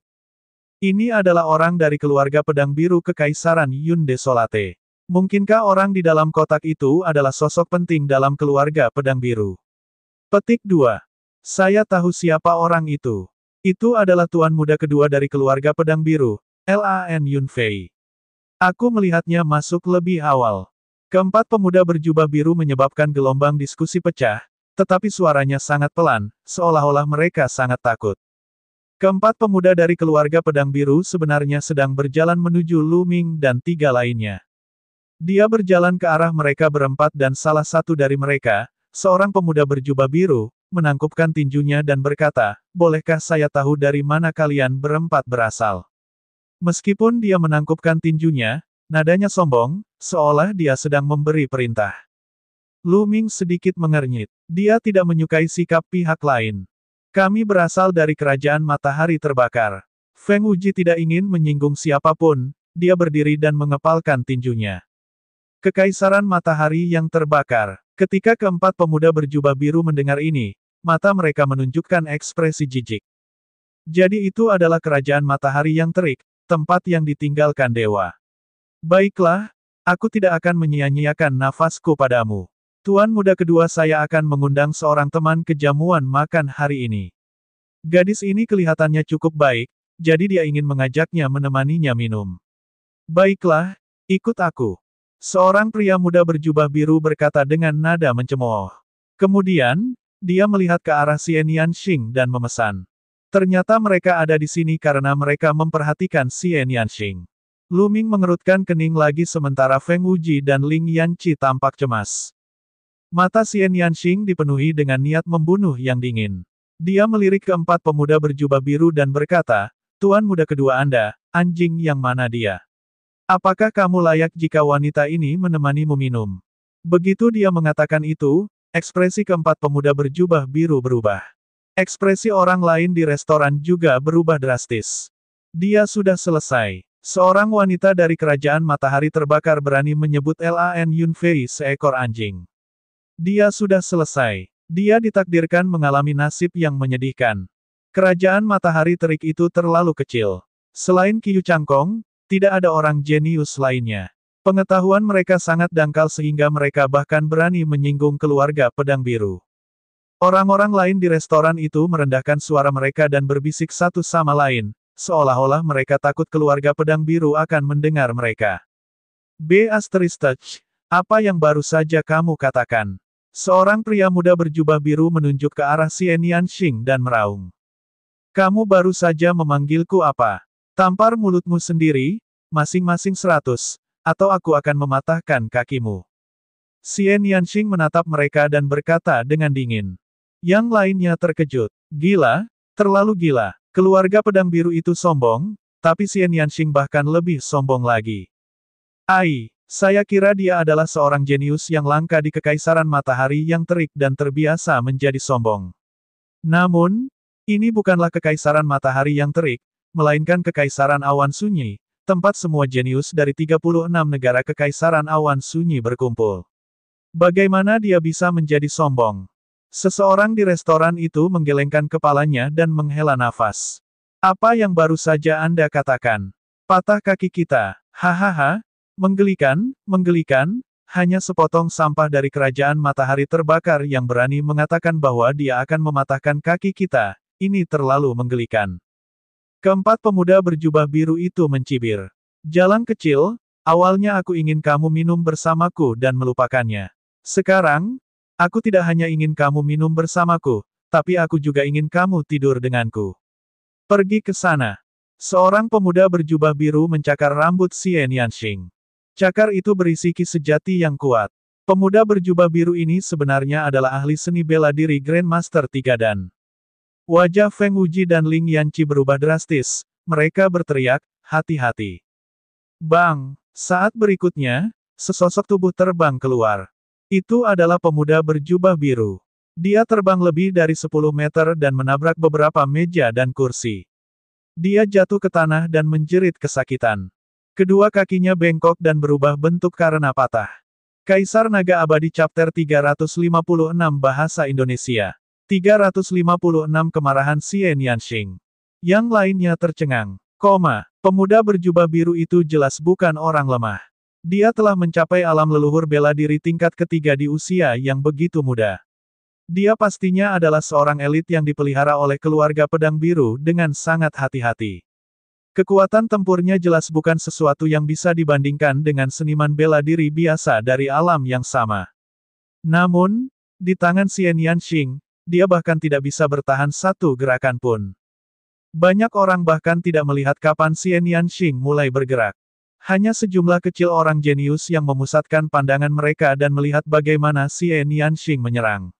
Ini adalah orang dari keluarga pedang biru Kekaisaran Yun Desolate. Mungkinkah orang di dalam kotak itu adalah sosok penting dalam keluarga pedang biru? Petik 2. Saya tahu siapa orang itu. Itu adalah tuan muda kedua dari keluarga pedang biru, Lan Yunfei. Aku melihatnya masuk lebih awal. Keempat pemuda berjubah biru menyebabkan gelombang diskusi pecah, tetapi suaranya sangat pelan, seolah-olah mereka sangat takut. Keempat pemuda dari keluarga pedang biru sebenarnya sedang berjalan menuju Lu Ming dan 3 lainnya. Dia berjalan ke arah mereka berempat dan salah satu dari mereka, seorang pemuda berjubah biru, menangkupkan tinjunya dan berkata, "Bolehkah saya tahu dari mana kalian berempat berasal?" Meskipun dia menangkupkan tinjunya, nadanya sombong, seolah dia sedang memberi perintah. Lu Ming sedikit mengernyit. Dia tidak menyukai sikap pihak lain. Kami berasal dari kerajaan matahari terbakar. Feng Wuji tidak ingin menyinggung siapapun, dia berdiri dan mengepalkan tinjunya. Kekaisaran matahari yang terbakar. Ketika keempat pemuda berjubah biru mendengar ini, mata mereka menunjukkan ekspresi jijik. Jadi itu adalah kerajaan matahari yang terik, tempat yang ditinggalkan dewa. Baiklah, aku tidak akan menyia-nyiakan nafasku padamu. Tuan muda kedua saya akan mengundang seorang teman ke jamuan makan hari ini. Gadis ini kelihatannya cukup baik, jadi dia ingin mengajaknya menemaninya minum. Baiklah, ikut aku. Seorang pria muda berjubah biru berkata dengan nada mencemooh. Kemudian, dia melihat ke arah Xian Yanxing dan memesan. Ternyata mereka ada di sini karena mereka memperhatikan Xian Yanxing. Lu Ming mengerutkan kening lagi sementara Feng Wuji dan Ling Yanqi tampak cemas. Mata Xian Yanxing dipenuhi dengan niat membunuh yang dingin. Dia melirik keempat pemuda berjubah biru dan berkata, "Tuan muda kedua Anda, anjing yang mana dia? Apakah kamu layak jika wanita ini menemanimu minum?" Begitu dia mengatakan itu, ekspresi keempat pemuda berjubah biru berubah. Ekspresi orang lain di restoran juga berubah drastis. Dia sudah selesai. Seorang wanita dari kerajaan matahari terbakar berani menyebut Lan Yunfei seekor anjing. Dia sudah selesai. Dia ditakdirkan mengalami nasib yang menyedihkan. Kerajaan matahari terik itu terlalu kecil. Selain Qiu Changkong, tidak ada orang jenius lainnya. Pengetahuan mereka sangat dangkal sehingga mereka bahkan berani menyinggung keluarga pedang biru. Orang-orang lain di restoran itu merendahkan suara mereka dan berbisik satu sama lain, seolah-olah mereka takut keluarga pedang biru akan mendengar mereka. Apa yang baru saja kamu katakan? Seorang pria muda berjubah biru menunjuk ke arah Xian Yanxing dan meraung. Kamu baru saja memanggilku apa? Tampar mulutmu sendiri, masing-masing 100, atau aku akan mematahkan kakimu. Xian Yanxing menatap mereka dan berkata dengan dingin. Yang lainnya terkejut. Gila, terlalu gila. Keluarga pedang biru itu sombong, tapi Xian Yanxing bahkan lebih sombong lagi. Saya kira dia adalah seorang jenius yang langka di Kekaisaran Matahari yang terik dan terbiasa menjadi sombong. Namun, ini bukanlah Kekaisaran Matahari yang terik, melainkan Kekaisaran Awan Sunyi, tempat semua jenius dari 36 negara Kekaisaran Awan Sunyi berkumpul. Bagaimana dia bisa menjadi sombong? Seseorang di restoran itu menggelengkan kepalanya dan menghela nafas. Apa yang baru saja Anda katakan? Patah kaki kita. Hahaha. Menggelikan, hanya sepotong sampah dari kerajaan matahari terbakar yang berani mengatakan bahwa dia akan mematahkan kaki kita. Ini terlalu menggelikan. Keempat pemuda berjubah biru itu mencibir. Jalan kecil, awalnya aku ingin kamu minum bersamaku dan melupakannya. Sekarang, aku tidak hanya ingin kamu minum bersamaku, tapi aku juga ingin kamu tidur denganku. Pergi ke sana. Seorang pemuda berjubah biru mencakar rambut Xian Yanxing. Cakar itu berisi ki sejati yang kuat. Pemuda berjubah biru ini sebenarnya adalah ahli seni bela diri Grandmaster 3 dan. Wajah Feng Wuji dan Ling Yanqi berubah drastis. Mereka berteriak, hati-hati. Bang! Saat berikutnya, sesosok tubuh terbang keluar. Itu adalah pemuda berjubah biru. Dia terbang lebih dari 10 meter dan menabrak beberapa meja dan kursi. Dia jatuh ke tanah dan menjerit kesakitan. Kedua kakinya bengkok dan berubah bentuk karena patah. Kaisar Naga Abadi Chapter 356 Bahasa Indonesia. 356 Kemarahan Xian Yanxing. Yang lainnya tercengang. Pemuda berjubah biru itu jelas bukan orang lemah. Dia telah mencapai alam leluhur bela diri tingkat ketiga di usia yang begitu muda. Dia pastinya adalah seorang elit yang dipelihara oleh keluarga pedang biru dengan sangat hati-hati. Kekuatan tempurnya jelas bukan sesuatu yang bisa dibandingkan dengan seniman bela diri biasa dari alam yang sama. Namun, di tangan Xian Yanxing, dia bahkan tidak bisa bertahan satu gerakan pun. Banyak orang bahkan tidak melihat kapan Xian Yanxing mulai bergerak. Hanya sejumlah kecil orang jenius yang memusatkan pandangan mereka dan melihat bagaimana Xian Yanxing menyerang.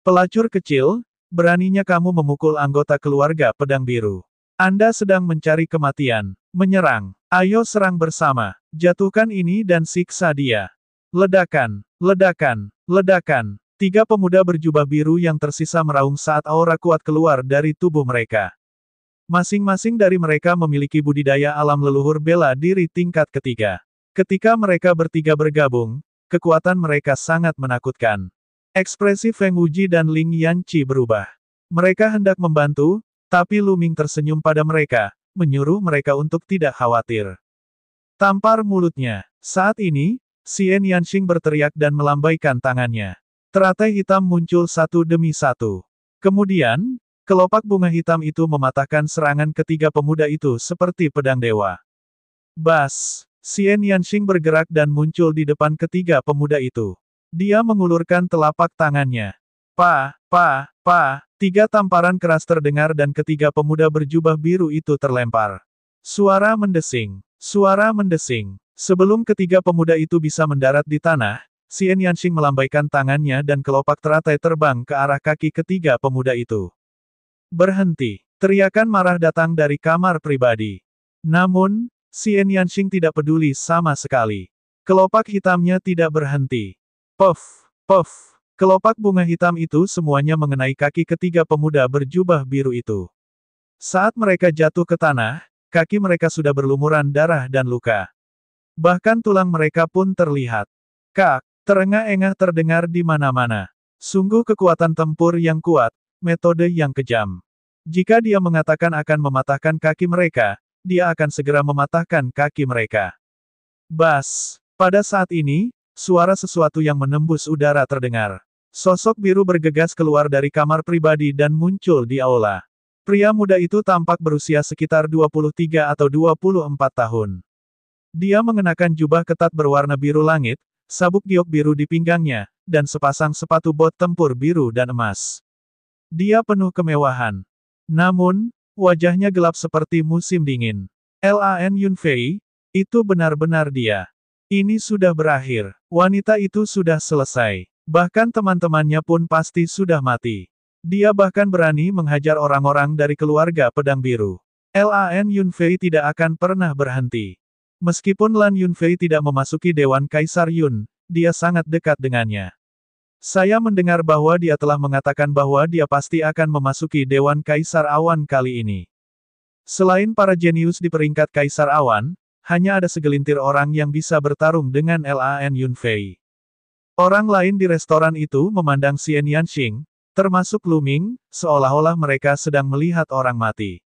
Pelacur kecil, beraninya kamu memukul anggota keluarga pedang biru. Anda sedang mencari kematian. Menyerang. Ayo serang bersama. Jatuhkan ini dan siksa dia. Ledakan. Ledakan. Ledakan. Tiga pemuda berjubah biru yang tersisa meraung saat aura kuat keluar dari tubuh mereka. Masing-masing dari mereka memiliki budidaya alam leluhur bela diri tingkat ketiga. Ketika mereka bertiga bergabung, kekuatan mereka sangat menakutkan. Ekspresi Feng Wuji dan Ling Yanqi berubah. Mereka hendak membantu, tapi Lu Ming tersenyum pada mereka, menyuruh mereka untuk tidak khawatir. Tampar mulutnya. Saat ini, Xian Yanxing berteriak dan melambaikan tangannya. Teratai hitam muncul satu demi satu. Kemudian, kelopak bunga hitam itu mematahkan serangan ketiga pemuda itu seperti pedang dewa. Bas! Xian Yanxing bergerak dan muncul di depan ketiga pemuda itu. Dia mengulurkan telapak tangannya. Tiga tamparan keras terdengar dan ketiga pemuda berjubah biru itu terlempar. Suara mendesing. Suara mendesing. Sebelum ketiga pemuda itu bisa mendarat di tanah, Xian Yanxing melambaikan tangannya dan kelopak teratai terbang ke arah kaki ketiga pemuda itu. Berhenti! Teriakan marah datang dari kamar pribadi. Namun, Xian Yanxing tidak peduli sama sekali. Kelopak hitamnya tidak berhenti. Puff! Puff! Kelopak bunga hitam itu semuanya mengenai kaki ketiga pemuda berjubah biru itu. Saat mereka jatuh ke tanah, kaki mereka sudah berlumuran darah dan luka. Bahkan tulang mereka pun terlihat. Terengah-engah terdengar di mana-mana. Sungguh kekuatan tempur yang kuat, metode yang kejam. Jika dia mengatakan akan mematahkan kaki mereka, dia akan segera mematahkan kaki mereka. Bas! Pada saat ini, suara sesuatu yang menembus udara terdengar. Sosok biru bergegas keluar dari kamar pribadi dan muncul di aula. Pria muda itu tampak berusia sekitar 23 atau 24 tahun. Dia mengenakan jubah ketat berwarna biru langit, sabuk giok biru di pinggangnya, dan sepasang sepatu bot tempur biru dan emas. Dia penuh kemewahan. Namun, wajahnya gelap seperti musim dingin. Lan Yunfei, itu benar-benar dia. Ini sudah berakhir. Wanita itu sudah selesai. Bahkan teman-temannya pun pasti sudah mati. Dia bahkan berani menghajar orang-orang dari keluarga pedang biru. Lan Yunfei tidak akan pernah berhenti. Meskipun Lan Yunfei tidak memasuki Dewan Kaisar Yun, dia sangat dekat dengannya. Saya mendengar bahwa dia telah mengatakan bahwa dia pasti akan memasuki Dewan Kaisar Awan kali ini. Selain para jenius di peringkat Kaisar Awan, hanya ada segelintir orang yang bisa bertarung dengan Lan Yunfei. Orang lain di restoran itu memandang Xian Yanxing, termasuk Lu Ming, seolah-olah mereka sedang melihat orang mati.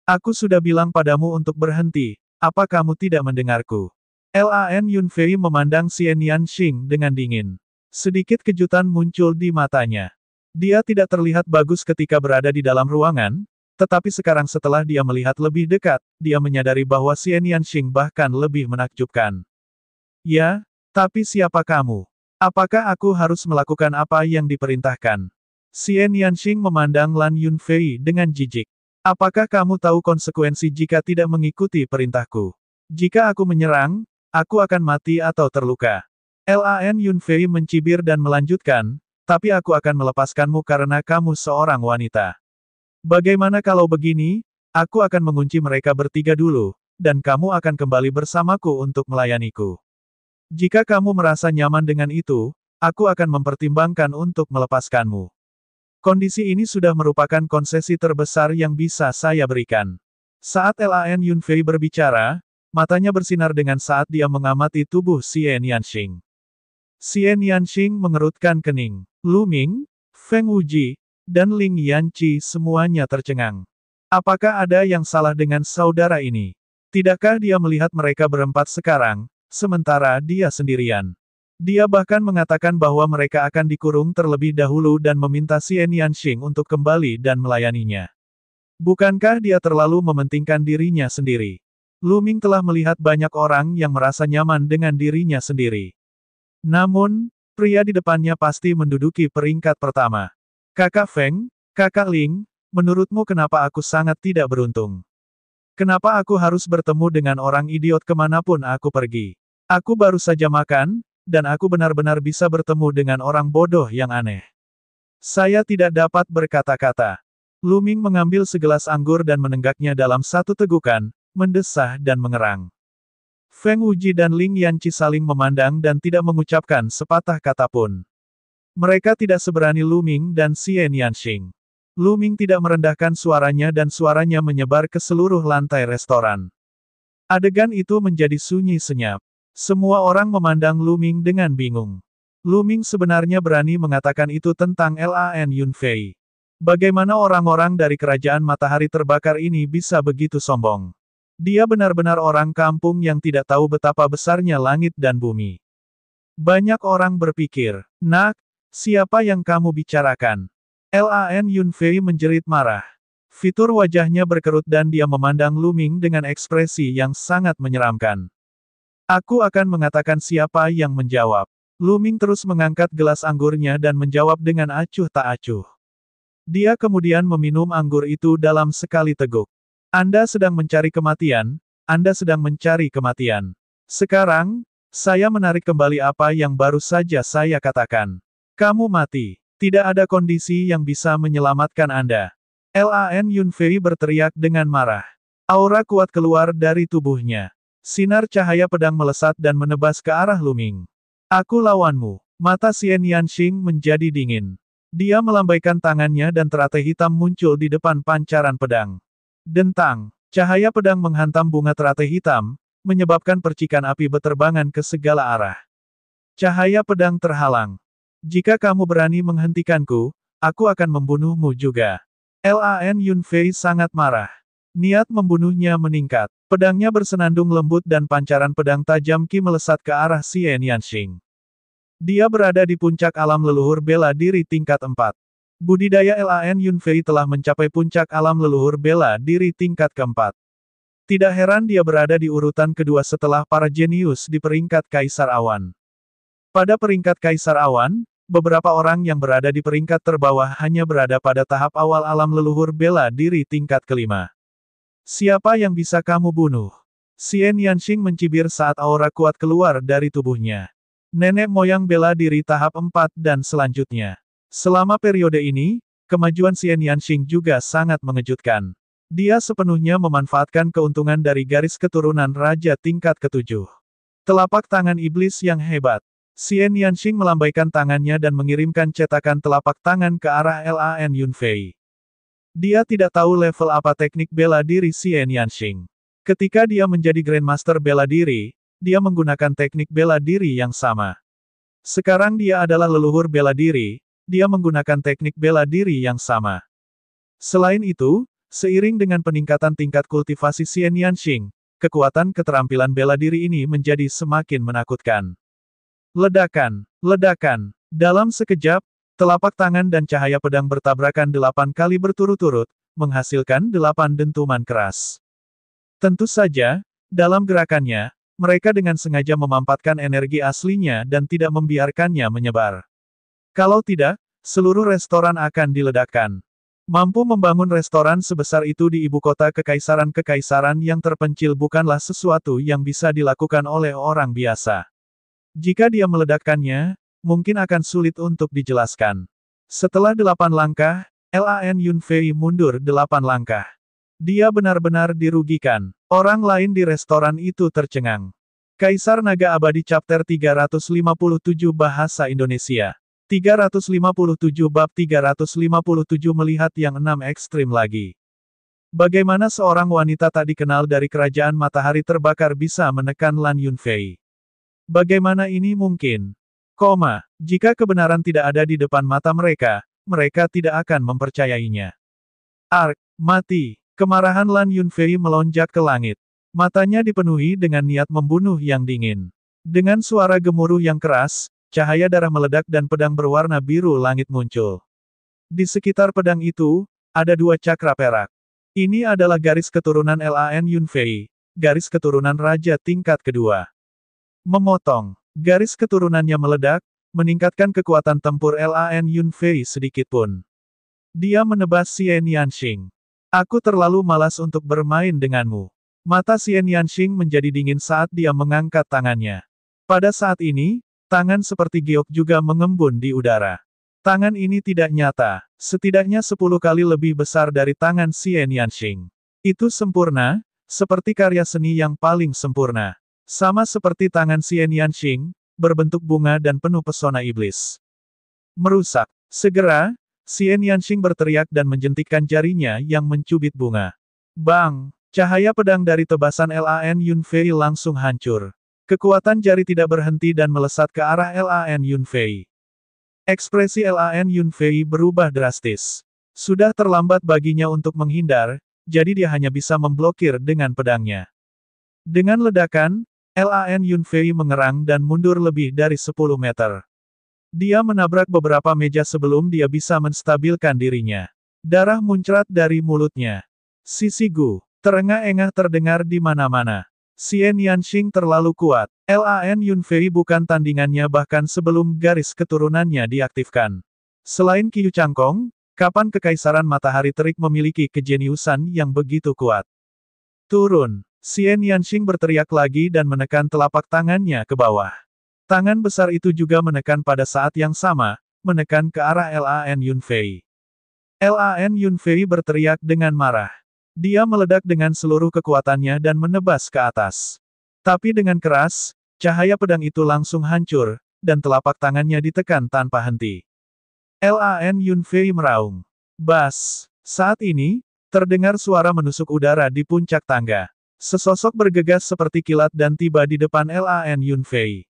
Aku sudah bilang padamu untuk berhenti, apa kamu tidak mendengarku? Lan Yunfei memandang Xian Yanxing dengan dingin. Sedikit kejutan muncul di matanya. Dia tidak terlihat bagus ketika berada di dalam ruangan, tetapi sekarang setelah dia melihat lebih dekat, dia menyadari bahwa Xian Yanxing bahkan lebih menakjubkan. Ya, tapi siapa kamu? Apakah aku harus melakukan apa yang diperintahkan? Xian Yanxing memandang Lan Yunfei dengan jijik. Apakah kamu tahu konsekuensi jika tidak mengikuti perintahku? Jika aku menyerang, aku akan mati atau terluka. Lan Yunfei mencibir dan melanjutkan, tapi aku akan melepaskanmu karena kamu seorang wanita. Bagaimana kalau begini? Aku akan mengunci mereka bertiga dulu, dan kamu akan kembali bersamaku untuk melayaniku. Jika kamu merasa nyaman dengan itu, aku akan mempertimbangkan untuk melepaskanmu. Kondisi ini sudah merupakan konsesi terbesar yang bisa saya berikan. Saat Lan Yunfei berbicara, matanya bersinar dengan saat dia mengamati tubuh Xian Yanxing. Xian Yanxing mengerutkan kening. Lu Ming, Feng Wuji, dan Ling Yanqi semuanya tercengang. Apakah ada yang salah dengan saudara ini? Tidakkah dia melihat mereka berempat sekarang, sementara dia sendirian? Dia bahkan mengatakan bahwa mereka akan dikurung terlebih dahulu dan meminta Xian Yanxing untuk kembali dan melayaninya. Bukankah dia terlalu mementingkan dirinya sendiri? Lu Ming telah melihat banyak orang yang merasa nyaman dengan dirinya sendiri. Namun, pria di depannya pasti menduduki peringkat pertama. Kakak Feng, Kakak Ling, menurutmu kenapa aku sangat tidak beruntung? Kenapa aku harus bertemu dengan orang idiot kemanapun aku pergi? Aku baru saja makan, dan aku benar-benar bisa bertemu dengan orang bodoh yang aneh. Saya tidak dapat berkata-kata. Lu Ming mengambil segelas anggur dan menenggaknya dalam satu tegukan, mendesah dan mengerang. Feng Wuji dan Ling Yanqi saling memandang dan tidak mengucapkan sepatah kata pun. Mereka tidak seberani Lu Ming dan Xian Yanxing. Lu Ming tidak merendahkan suaranya dan suaranya menyebar ke seluruh lantai restoran. Adegan itu menjadi sunyi senyap. Semua orang memandang Lu Ming dengan bingung. Lu Ming sebenarnya berani mengatakan itu tentang Lan Yunfei. Bagaimana orang-orang dari kerajaan matahari terbakar ini bisa begitu sombong? Dia benar-benar orang kampung yang tidak tahu betapa besarnya langit dan bumi. Banyak orang berpikir, "Nak, siapa yang kamu bicarakan?" Lan Yunfei menjerit marah. Fitur wajahnya berkerut dan dia memandang Lu Ming dengan ekspresi yang sangat menyeramkan. Aku akan mengatakan siapa yang menjawab. Lu Ming terus mengangkat gelas anggurnya dan menjawab dengan acuh tak acuh. Dia kemudian meminum anggur itu dalam sekali teguk. Anda sedang mencari kematian, Anda sedang mencari kematian. Sekarang, saya menarik kembali apa yang baru saja saya katakan. Kamu mati. Tidak ada kondisi yang bisa menyelamatkan Anda. Lan Yunfei berteriak dengan marah. Aura kuat keluar dari tubuhnya. Sinar cahaya pedang melesat dan menebas ke arah Lu Ming. Aku lawanmu. Mata Xian Yanxing menjadi dingin. Dia melambaikan tangannya dan teratai hitam muncul di depan pancaran pedang. Dentang. Cahaya pedang menghantam bunga teratai hitam, menyebabkan percikan api beterbangan ke segala arah. Cahaya pedang terhalang. Jika kamu berani menghentikanku, aku akan membunuhmu juga. Lan Yunfei sangat marah. Niat membunuhnya meningkat. Pedangnya bersenandung lembut dan pancaran pedang tajam Qi melesat ke arah Xian Yanxing. Dia berada di puncak alam leluhur bela diri tingkat 4. Budidaya Lan Yunfei telah mencapai puncak alam leluhur bela diri tingkat keempat. Tidak heran dia berada di urutan kedua setelah para jenius di peringkat Kaisar Awan. Pada peringkat Kaisar Awan, beberapa orang yang berada di peringkat terbawah hanya berada pada tahap awal alam leluhur bela diri tingkat kelima. Siapa yang bisa kamu bunuh? Xian Yanxing mencibir saat aura kuat keluar dari tubuhnya. Nenek moyang bela diri tahap 4 dan selanjutnya. Selama periode ini, kemajuan Xian Yanxing juga sangat mengejutkan. Dia sepenuhnya memanfaatkan keuntungan dari garis keturunan Raja tingkat ketujuh. Telapak tangan iblis yang hebat. Xian Yanxing melambaikan tangannya dan mengirimkan cetakan telapak tangan ke arah Lan Yunfei. Dia tidak tahu level apa teknik bela diri Xian Yanxing. Ketika dia menjadi Grandmaster bela diri, dia menggunakan teknik bela diri yang sama. Sekarang dia adalah leluhur bela diri, dia menggunakan teknik bela diri yang sama. Selain itu, seiring dengan peningkatan tingkat kultivasi Xian Yanxing, kekuatan keterampilan bela diri ini menjadi semakin menakutkan. Ledakan, ledakan. Dalam sekejap, telapak tangan dan cahaya pedang bertabrakan 8 kali berturut-turut, menghasilkan 8 dentuman keras. Tentu saja, dalam gerakannya, mereka dengan sengaja memampatkan energi aslinya dan tidak membiarkannya menyebar. Kalau tidak, seluruh restoran akan diledakkan. Mampu membangun restoran sebesar itu di ibu kota kekaisaran-kekaisaran yang terpencil bukanlah sesuatu yang bisa dilakukan oleh orang biasa. Jika dia meledakkannya, mungkin akan sulit untuk dijelaskan. Setelah 8 langkah, Lan Yunfei mundur 8 langkah. Dia benar-benar dirugikan. Orang lain di restoran itu tercengang. Kaisar Naga Abadi Chapter 357 Bahasa Indonesia. 357 Bab 357 Melihat yang 6 ekstrim lagi. Bagaimana seorang wanita tak dikenal dari kerajaan matahari terbakar bisa menekan Lan Yunfei? Bagaimana ini mungkin? Jika kebenaran tidak ada di depan mata mereka, mereka tidak akan mempercayainya. Mati. Kemarahan Lan Yunfei melonjak ke langit. Matanya dipenuhi dengan niat membunuh yang dingin. Dengan suara gemuruh yang keras, cahaya darah meledak dan pedang berwarna biru langit muncul. Di sekitar pedang itu, ada 2 cakra perak. Ini adalah garis keturunan Lan Yunfei, garis keturunan Raja tingkat kedua. Memotong. Garis keturunannya meledak, meningkatkan kekuatan tempur Lan Yunfei sedikitpun. Dia menebas Xian Yanxing. Aku terlalu malas untuk bermain denganmu. Mata Xian Yanxing menjadi dingin saat dia mengangkat tangannya. Pada saat ini, tangan seperti giok juga mengembun di udara. Tangan ini tidak nyata, setidaknya 10 kali lebih besar dari tangan Xian Yanxing. Itu sempurna, seperti karya seni yang paling sempurna. Sama seperti tangan Xian Yanxing, berbentuk bunga dan penuh pesona iblis. Merusak. Segera, Xian Yanxing berteriak dan menjentikkan jarinya yang mencubit bunga. Bang! Cahaya pedang dari tebasan Lan Yunfei langsung hancur. Kekuatan jari tidak berhenti dan melesat ke arah Lan Yunfei. Ekspresi Lan Yunfei berubah drastis. Sudah terlambat baginya untuk menghindar, jadi dia hanya bisa memblokir dengan pedangnya. Dengan ledakan, Lan Yunfei mengerang dan mundur lebih dari 10 meter. Dia menabrak beberapa meja sebelum dia bisa menstabilkan dirinya. Darah muncrat dari mulutnya. Sisi Gu. Terengah-engah terdengar di mana-mana. Xian Yanxing terlalu kuat. Lan Yunfei bukan tandingannya bahkan sebelum garis keturunannya diaktifkan. Selain Qiu Changkong, kapan Kekaisaran Matahari Terik memiliki kejeniusan yang begitu kuat? Turun. Xian Yanxing berteriak lagi dan menekan telapak tangannya ke bawah. Tangan besar itu juga menekan pada saat yang sama, menekan ke arah Lan Yunfei. Lan Yunfei berteriak dengan marah. Dia meledak dengan seluruh kekuatannya dan menebas ke atas. Tapi dengan keras, cahaya pedang itu langsung hancur, dan telapak tangannya ditekan tanpa henti. Lan Yunfei meraung. Bas! Saat ini, terdengar suara menusuk udara di puncak tangga. Sesosok bergegas seperti kilat dan tiba di depan Lan Yunfei.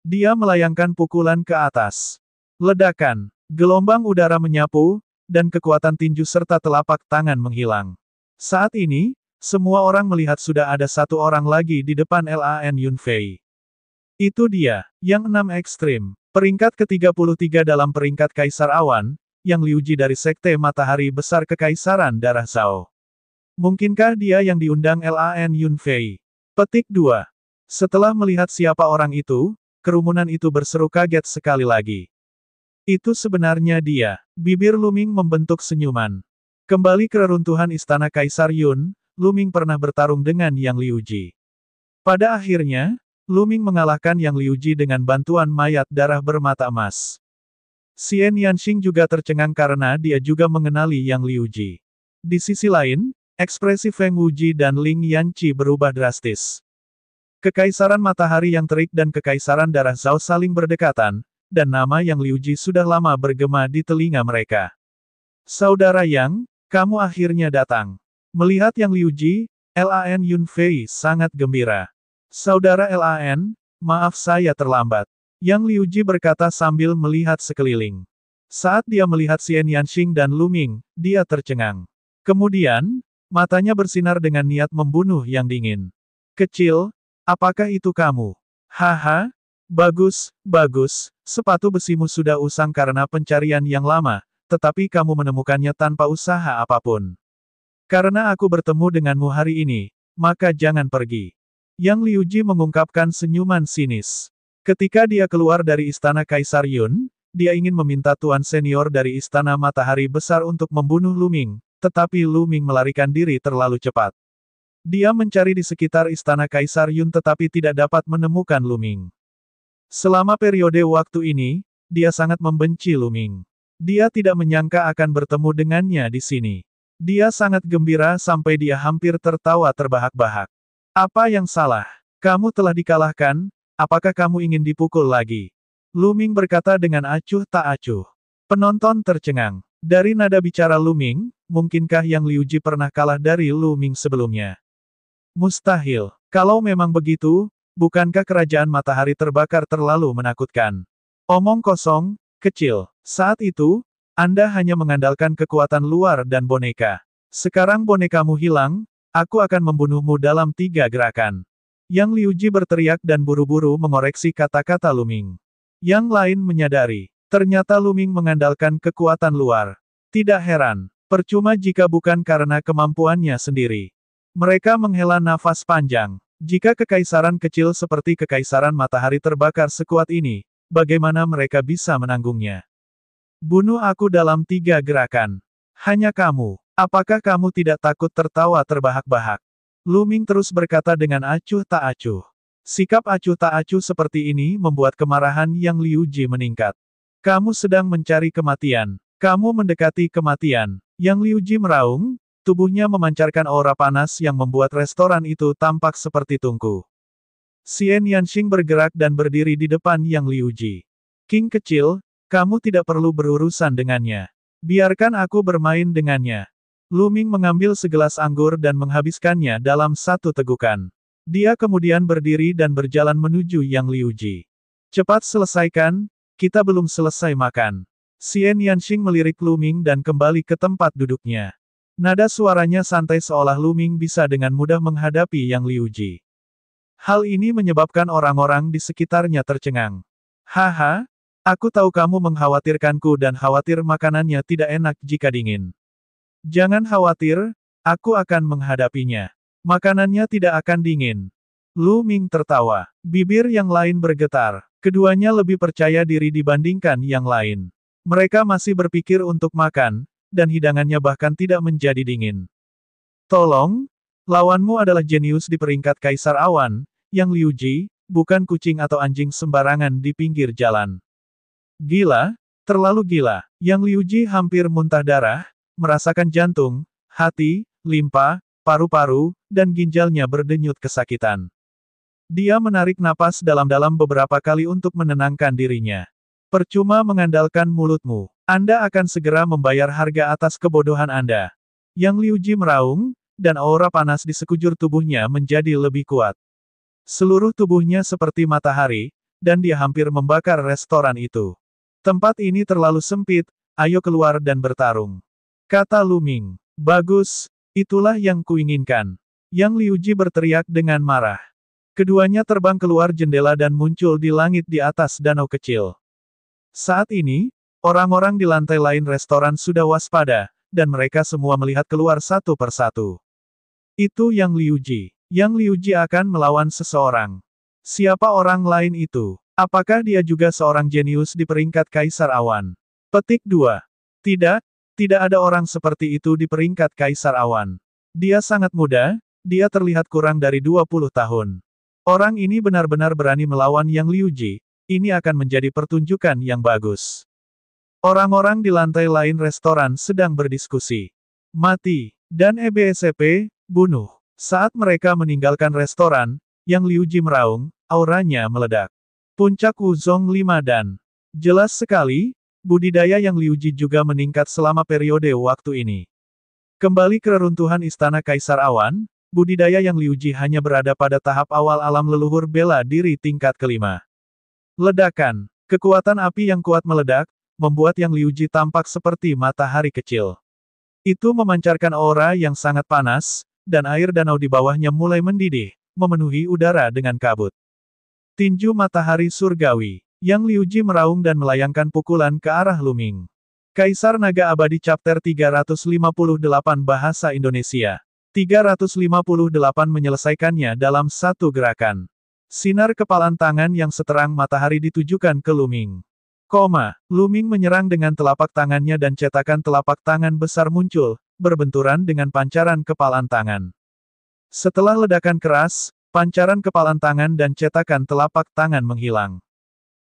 Dia melayangkan pukulan ke atas. Ledakan. Gelombang udara menyapu, dan kekuatan tinju serta telapak tangan menghilang. Saat ini, semua orang melihat sudah ada satu orang lagi di depan Lan Yunfei. Itu dia, yang 6 ekstrim. Peringkat ke-33 dalam peringkat Kaisar Awan, Yang Liuji dari Sekte Matahari Besar Kekaisaran Darah Zhao. Mungkinkah dia yang diundang Lan Yunfei? Petik 2. Setelah melihat siapa orang itu, kerumunan itu berseru kaget sekali lagi. Itu sebenarnya dia. Bibir Lu Ming membentuk senyuman. Kembali ke reruntuhan Istana Kaisar Yun, Lu Ming pernah bertarung dengan Yang Liuji. Pada akhirnya, Lu Ming mengalahkan Yang Liuji dengan bantuan mayat darah bermata emas. Xian Yanxing juga tercengang karena dia juga mengenali Yang Liuji. Di sisi lain, ekspresi Feng Wuji dan Ling Yanqi berubah drastis. Kekaisaran Matahari yang terik dan Kekaisaran Darah Zhao saling berdekatan, dan nama Yang Liuji sudah lama bergema di telinga mereka. Saudara Yang, kamu akhirnya datang. Melihat Yang Liuji, Lan Yunfei sangat gembira. Saudara Lan, maaf saya terlambat. Yang Liuji berkata sambil melihat sekeliling. Saat dia melihat Xian Yanxing dan Lu Ming, dia tercengang. Kemudian, matanya bersinar dengan niat membunuh yang dingin. Kecil, apakah itu kamu? Haha, bagus, bagus, sepatu besimu sudah usang karena pencarian yang lama, tetapi kamu menemukannya tanpa usaha apapun. Karena aku bertemu denganmu hari ini, maka jangan pergi. Yang Liuji mengungkapkan senyuman sinis. Ketika dia keluar dari Istana Kaisar Yun, dia ingin meminta tuan senior dari Istana Matahari Besar untuk membunuh Lu Ming, tetapi Lu Ming melarikan diri terlalu cepat. Dia mencari di sekitar Istana Kaisar Yun tetapi tidak dapat menemukan Lu Ming. Selama periode waktu ini, dia sangat membenci Lu Ming. Dia tidak menyangka akan bertemu dengannya di sini. Dia sangat gembira sampai dia hampir tertawa terbahak-bahak. Apa yang salah? Kamu telah dikalahkan, apakah kamu ingin dipukul lagi? Lu Ming berkata dengan acuh tak acuh. Penonton tercengang. Dari nada bicara Lu Ming, mungkinkah Yang Liuji pernah kalah dari Lu Ming sebelumnya? Mustahil. Kalau memang begitu, bukankah kerajaan matahari terbakar terlalu menakutkan? Omong kosong, kecil. Saat itu, Anda hanya mengandalkan kekuatan luar dan boneka. Sekarang bonekamu hilang, aku akan membunuhmu dalam 3 gerakan. Yang Liuji berteriak dan buru-buru mengoreksi kata-kata Lu Ming. Yang lain menyadari, ternyata Lu Ming mengandalkan kekuatan luar. Tidak heran, percuma jika bukan karena kemampuannya sendiri. Mereka menghela nafas panjang. Jika kekaisaran kecil seperti Kekaisaran Matahari terbakar sekuat ini, bagaimana mereka bisa menanggungnya? Bunuh aku dalam 3 gerakan. Hanya kamu. Apakah kamu tidak takut tertawa terbahak-bahak? Lu Ming terus berkata dengan acuh tak acuh. Sikap acuh tak acuh seperti ini membuat kemarahan Yang Liuji meningkat. Kamu sedang mencari kematian. Kamu mendekati kematian. Yang Liuji meraung, tubuhnya memancarkan aura panas yang membuat restoran itu tampak seperti tungku. Xian Yanxing bergerak dan berdiri di depan Yang Liuji. King kecil, kamu tidak perlu berurusan dengannya. Biarkan aku bermain dengannya. Lu Ming mengambil segelas anggur dan menghabiskannya dalam satu tegukan. Dia kemudian berdiri dan berjalan menuju Yang Liuji. Cepat selesaikan, kita belum selesai makan. Xian Yanxing melirik Lu Ming dan kembali ke tempat duduknya. Nada suaranya santai seolah Lu Ming bisa dengan mudah menghadapi Yang Liuji. Hal ini menyebabkan orang-orang di sekitarnya tercengang. Haha, aku tahu kamu mengkhawatirkanku dan khawatir makanannya tidak enak jika dingin. Jangan khawatir, aku akan menghadapinya. Makanannya tidak akan dingin. Lu Ming tertawa. Bibir yang lain bergetar. Keduanya lebih percaya diri dibandingkan yang lain. Mereka masih berpikir untuk makan, dan hidangannya bahkan tidak menjadi dingin. Tolong, lawanmu adalah jenius di peringkat Kaisar Awan, Yang Liuji, bukan kucing atau anjing sembarangan di pinggir jalan. Gila, terlalu gila. Yang Liuji hampir muntah darah, merasakan jantung, hati, limpa, paru-paru, dan ginjalnya berdenyut kesakitan. Dia menarik napas dalam-dalam beberapa kali untuk menenangkan dirinya. Percuma mengandalkan mulutmu. Anda akan segera membayar harga atas kebodohan Anda. Yang Liuji meraung, dan aura panas di sekujur tubuhnya menjadi lebih kuat. Seluruh tubuhnya seperti matahari, dan dia hampir membakar restoran itu. Tempat ini terlalu sempit, ayo keluar dan bertarung. Kata Lu Ming. Bagus, itulah yang kuinginkan. Yang Liuji berteriak dengan marah. Keduanya terbang keluar jendela dan muncul di langit di atas danau kecil. Saat ini, orang-orang di lantai lain restoran sudah waspada, dan mereka semua melihat keluar satu persatu. Itu Yang Liuji. Yang Liuji akan melawan seseorang. Siapa orang lain itu? Apakah dia juga seorang jenius di peringkat Kaisar Awan? Petik 2. Tidak, tidak ada orang seperti itu di peringkat Kaisar Awan. Dia sangat muda, dia terlihat kurang dari 20 tahun. Orang ini benar-benar berani melawan Yang Liuji, ini akan menjadi pertunjukan yang bagus. Orang-orang di lantai lain restoran sedang berdiskusi. Mati, dan EBSP, bunuh. Saat mereka meninggalkan restoran, Yang Liuji meraung, auranya meledak. Puncak Wuzong 5 dan jelas sekali, budidaya Yang Liuji juga meningkat selama periode waktu ini. Kembali ke reruntuhan Istana Kaisar Awan, budidaya Yang Liuji hanya berada pada tahap awal alam leluhur bela diri tingkat kelima. Ledakan, kekuatan api yang kuat meledak, membuat Yang Liuji tampak seperti matahari kecil. Itu memancarkan aura yang sangat panas, dan air danau di bawahnya mulai mendidih, memenuhi udara dengan kabut. Tinju matahari surgawi. Yang Liuji meraung dan melayangkan pukulan ke arah Lu Ming. Kaisar Naga Abadi Chapter 358 Bahasa Indonesia. 358 menyelesaikannya dalam satu gerakan. Sinar kepalan tangan yang seterang matahari ditujukan ke Lu Ming. Lu Ming menyerang dengan telapak tangannya dan cetakan telapak tangan besar muncul, berbenturan dengan pancaran kepalan tangan. Setelah ledakan keras, pancaran kepalan tangan dan cetakan telapak tangan menghilang.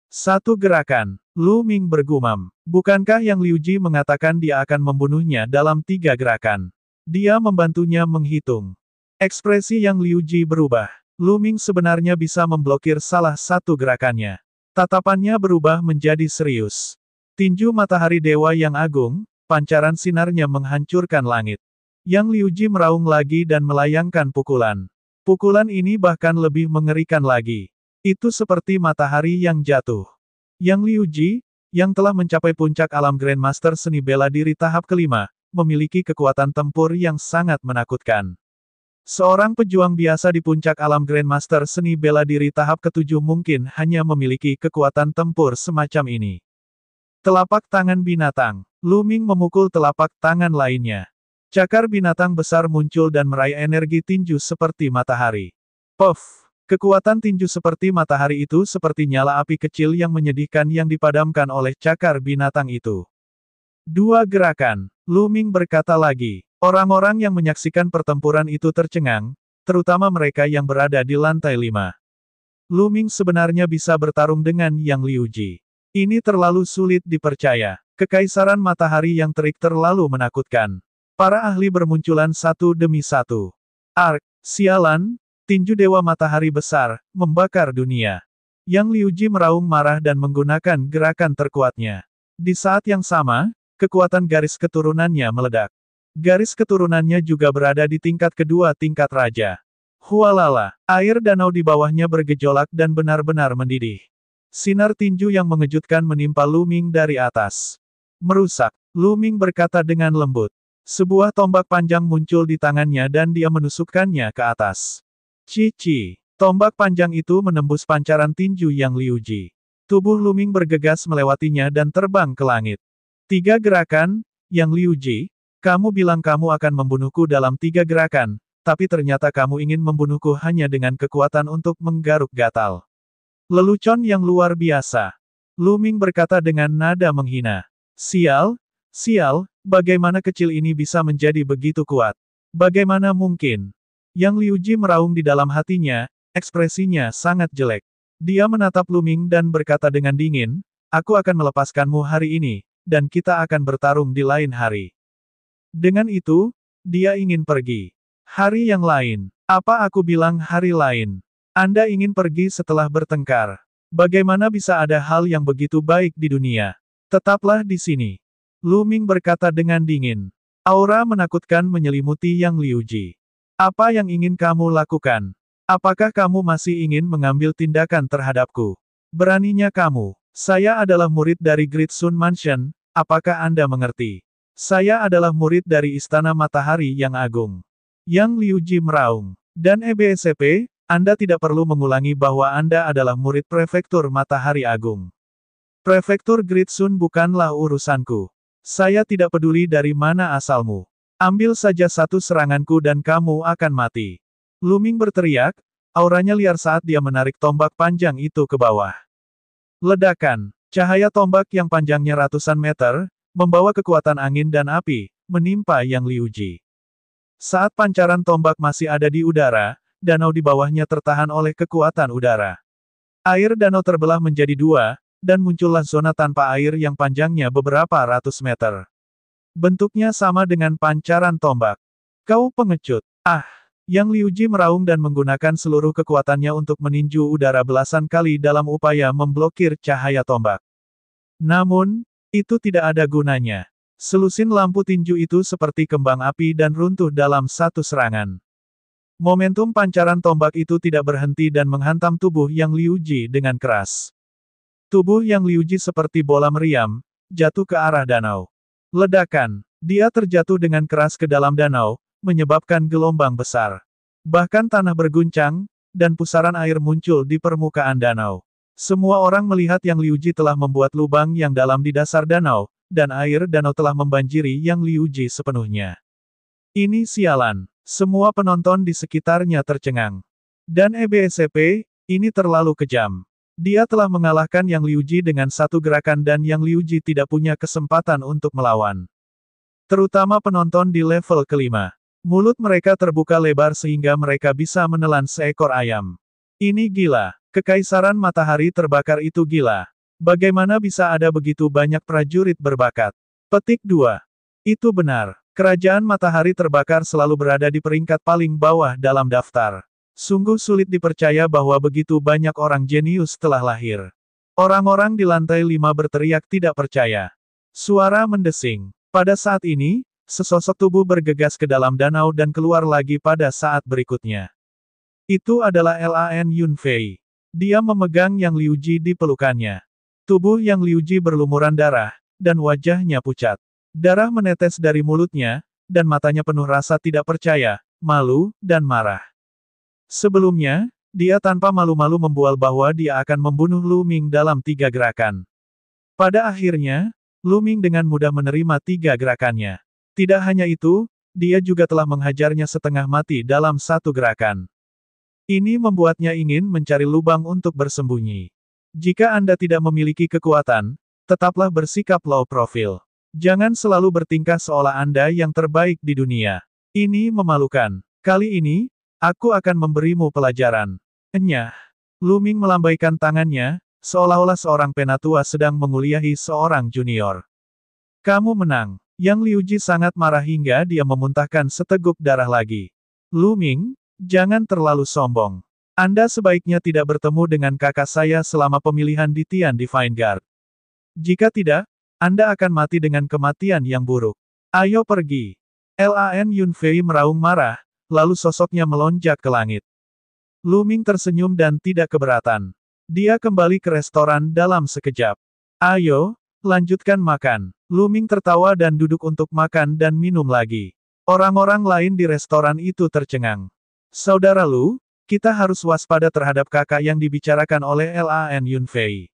Satu gerakan, Lu Ming bergumam. Bukankah Yang Liuji mengatakan dia akan membunuhnya dalam 3 gerakan? Dia membantunya menghitung. Ekspresi Yang Liuji berubah. Lu Ming sebenarnya bisa memblokir salah satu gerakannya. Tatapannya berubah menjadi serius. Tinju matahari dewa yang agung, pancaran sinarnya menghancurkan langit. Yang Liuji meraung lagi dan melayangkan pukulan. Pukulan ini bahkan lebih mengerikan lagi. Itu seperti matahari yang jatuh. Yang Liuji, yang telah mencapai puncak alam Grandmaster seni bela diri tahap kelima, memiliki kekuatan tempur yang sangat menakutkan. Seorang pejuang biasa di puncak alam Grandmaster seni bela diri tahap ketujuh mungkin hanya memiliki kekuatan tempur semacam ini. Telapak tangan binatang. Lu Ming memukul telapak tangan lainnya. Cakar binatang besar muncul dan meraih energi tinju seperti matahari. Puff! Kekuatan tinju seperti matahari itu seperti nyala api kecil yang menyedihkan yang dipadamkan oleh cakar binatang itu. 2 gerakan. Lu Ming berkata lagi. Orang-orang yang menyaksikan pertempuran itu tercengang, terutama mereka yang berada di lantai 5. Lu Ming sebenarnya bisa bertarung dengan Yang Liuji. Ini terlalu sulit dipercaya. Kekaisaran matahari yang terik terlalu menakutkan. Para ahli bermunculan satu demi satu. Ark, sialan, tinju dewa matahari besar, membakar dunia. Yang Liuji meraung marah dan menggunakan gerakan terkuatnya. Di saat yang sama, kekuatan garis keturunannya meledak. Garis keturunannya juga berada di tingkat kedua tingkat raja. Hualala, air danau di bawahnya bergejolak dan benar-benar mendidih. Sinar tinju yang mengejutkan menimpa Lu Ming dari atas. Merusak, Lu Ming berkata dengan lembut. Sebuah tombak panjang muncul di tangannya dan dia menusukkannya ke atas. Cici, tombak panjang itu menembus pancaran tinju Yang Liuji. Tubuh Lu Ming bergegas melewatinya dan terbang ke langit. 3 gerakan, Yang Liuji. Kamu bilang kamu akan membunuhku dalam 3 gerakan, tapi ternyata kamu ingin membunuhku hanya dengan kekuatan untuk menggaruk gatal. Lelucon yang luar biasa. Lu Ming berkata dengan nada menghina. Sial, sial, bagaimana kecil ini bisa menjadi begitu kuat? Bagaimana mungkin? Yang Liuji meraung di dalam hatinya, ekspresinya sangat jelek. Dia menatap Lu Ming dan berkata dengan dingin, aku akan melepaskanmu hari ini, dan kita akan bertarung di lain hari. Dengan itu, dia ingin pergi. Hari yang lain. Apa aku bilang hari lain? Anda ingin pergi setelah bertengkar. Bagaimana bisa ada hal yang begitu baik di dunia? Tetaplah di sini. Lu Ming berkata dengan dingin. Aura menakutkan menyelimuti Yang Liuji. Apa yang ingin kamu lakukan? Apakah kamu masih ingin mengambil tindakan terhadapku? Beraninya kamu. Saya adalah murid dari Great Sun Mansion, apakah Anda mengerti? Saya adalah murid dari Istana Matahari yang Agung. Yang Liuji meraung. Dan EBSCP, Anda tidak perlu mengulangi bahwa Anda adalah murid Prefektur Matahari Agung. Prefektur Great Sun bukanlah urusanku. Saya tidak peduli dari mana asalmu. Ambil saja satu seranganku dan kamu akan mati. Luming berteriak, auranya liar saat dia menarik tombak panjang itu ke bawah. Ledakan. Cahaya tombak yang panjangnya ratusan meter, membawa kekuatan angin dan api, menimpa Yang Liuji. Saat pancaran tombak masih ada di udara, danau di bawahnya tertahan oleh kekuatan udara. Air danau terbelah menjadi dua, dan muncullah zona tanpa air yang panjangnya beberapa ratus meter. Bentuknya sama dengan pancaran tombak. Kau pengecut. Ah! Yang Liuji meraung dan menggunakan seluruh kekuatannya untuk meninju udara belasan kali dalam upaya memblokir cahaya tombak. Namun, itu tidak ada gunanya. Selusin lampu tinju itu seperti kembang api dan runtuh dalam satu serangan. Momentum pancaran tombak itu tidak berhenti dan menghantam tubuh Yang Liuji dengan keras. Tubuh Yang Liuji seperti bola meriam, jatuh ke arah danau. Ledakan. Dia terjatuh dengan keras ke dalam danau, menyebabkan gelombang besar. Bahkan tanah berguncang, dan pusaran air muncul di permukaan danau. Semua orang melihat Yang Liuji telah membuat lubang yang dalam di dasar danau, dan air danau telah membanjiri Yang Liuji sepenuhnya. Ini sialan. Semua penonton di sekitarnya tercengang. Dan EBSCP, ini terlalu kejam. Dia telah mengalahkan Yang Liuji dengan satu gerakan dan Yang Liuji tidak punya kesempatan untuk melawan. Terutama penonton di level kelima. Mulut mereka terbuka lebar sehingga mereka bisa menelan seekor ayam. Ini gila. Kekaisaran matahari terbakar itu gila. Bagaimana bisa ada begitu banyak prajurit berbakat? Petik 2. Itu benar. Kerajaan matahari terbakar selalu berada di peringkat paling bawah dalam daftar. Sungguh sulit dipercaya bahwa begitu banyak orang jenius telah lahir. Orang-orang di lantai 5 berteriak tidak percaya. Suara mendesing. Pada saat ini, sesosok tubuh bergegas ke dalam danau dan keluar lagi pada saat berikutnya. Itu adalah Lan Yunfei. Dia memegang Yang Liuji di pelukannya. Tubuh Yang Liuji berlumuran darah, dan wajahnya pucat. Darah menetes dari mulutnya, dan matanya penuh rasa tidak percaya, malu, dan marah. Sebelumnya, dia tanpa malu-malu membual bahwa dia akan membunuh Lu Ming dalam 3 gerakan. Pada akhirnya, Lu Ming dengan mudah menerima 3 gerakannya. Tidak hanya itu, dia juga telah menghajarnya setengah mati dalam 1 gerakan. Ini membuatnya ingin mencari lubang untuk bersembunyi. Jika Anda tidak memiliki kekuatan, tetaplah bersikap low profile. Jangan selalu bertingkah seolah Anda yang terbaik di dunia. Ini memalukan. Kali ini, aku akan memberimu pelajaran. Enyah. Lu Ming melambaikan tangannya, seolah-olah seorang penatua sedang menguliahi seorang junior. Kamu menang. Yang Liuji sangat marah hingga dia memuntahkan seteguk darah lagi. Lu Ming, jangan terlalu sombong. Anda sebaiknya tidak bertemu dengan kakak saya selama pemilihan di Tian Divine Guard. Jika tidak, Anda akan mati dengan kematian yang buruk. Ayo pergi. Lan Yunfei meraung marah, lalu sosoknya melonjak ke langit. Lu Ming tersenyum dan tidak keberatan. Dia kembali ke restoran dalam sekejap. Ayo, lanjutkan makan. Lu Ming tertawa dan duduk untuk makan dan minum lagi. Orang-orang lain di restoran itu tercengang. Saudara Lu, kita harus waspada terhadap kakak yang dibicarakan oleh Lan Yunfei.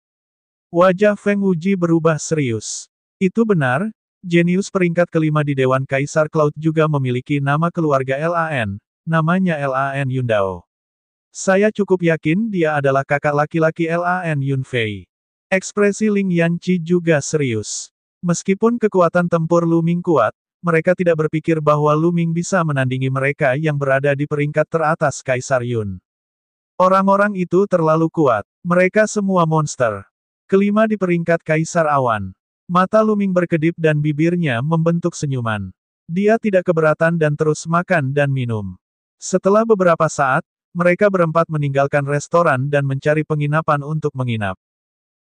Wajah Feng Wuji berubah serius. Itu benar, jenius peringkat kelima di Dewan Kaisar Cloud juga memiliki nama keluarga Lan, namanya Lan Yundao. Saya cukup yakin dia adalah kakak laki-laki Lan Yunfei. Ekspresi Ling Yanqi juga serius. Meskipun kekuatan tempur Lu Ming kuat, mereka tidak berpikir bahwa Lu Ming bisa menandingi mereka yang berada di peringkat teratas Kaisar Yun. Orang-orang itu terlalu kuat. Mereka semua monster. Kelima di peringkat Kaisar Awan. Mata Lu Ming berkedip dan bibirnya membentuk senyuman. Dia tidak keberatan dan terus makan dan minum. Setelah beberapa saat, mereka berempat meninggalkan restoran dan mencari penginapan untuk menginap.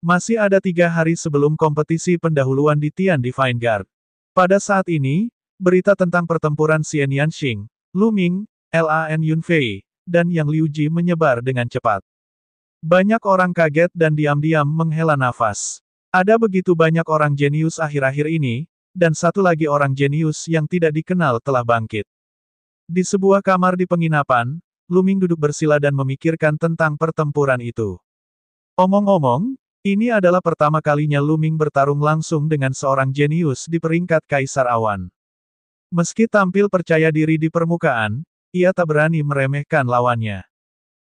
Masih ada 3 hari sebelum kompetisi pendahuluan di Tian Divine Guard. Pada saat ini, berita tentang pertempuran Xian Yanxing, Lu Ming, Lan Yunfei, dan Yang Liuji menyebar dengan cepat. Banyak orang kaget dan diam-diam menghela nafas. Ada begitu banyak orang jenius akhir-akhir ini, dan satu lagi orang jenius yang tidak dikenal telah bangkit. Di sebuah kamar di penginapan, Luming duduk bersila dan memikirkan tentang pertempuran itu. Omong-omong, ini adalah pertama kalinya Luming bertarung langsung dengan seorang jenius di peringkat Kaisar Awan. Meski tampil percaya diri di permukaan, ia tak berani meremehkan lawannya.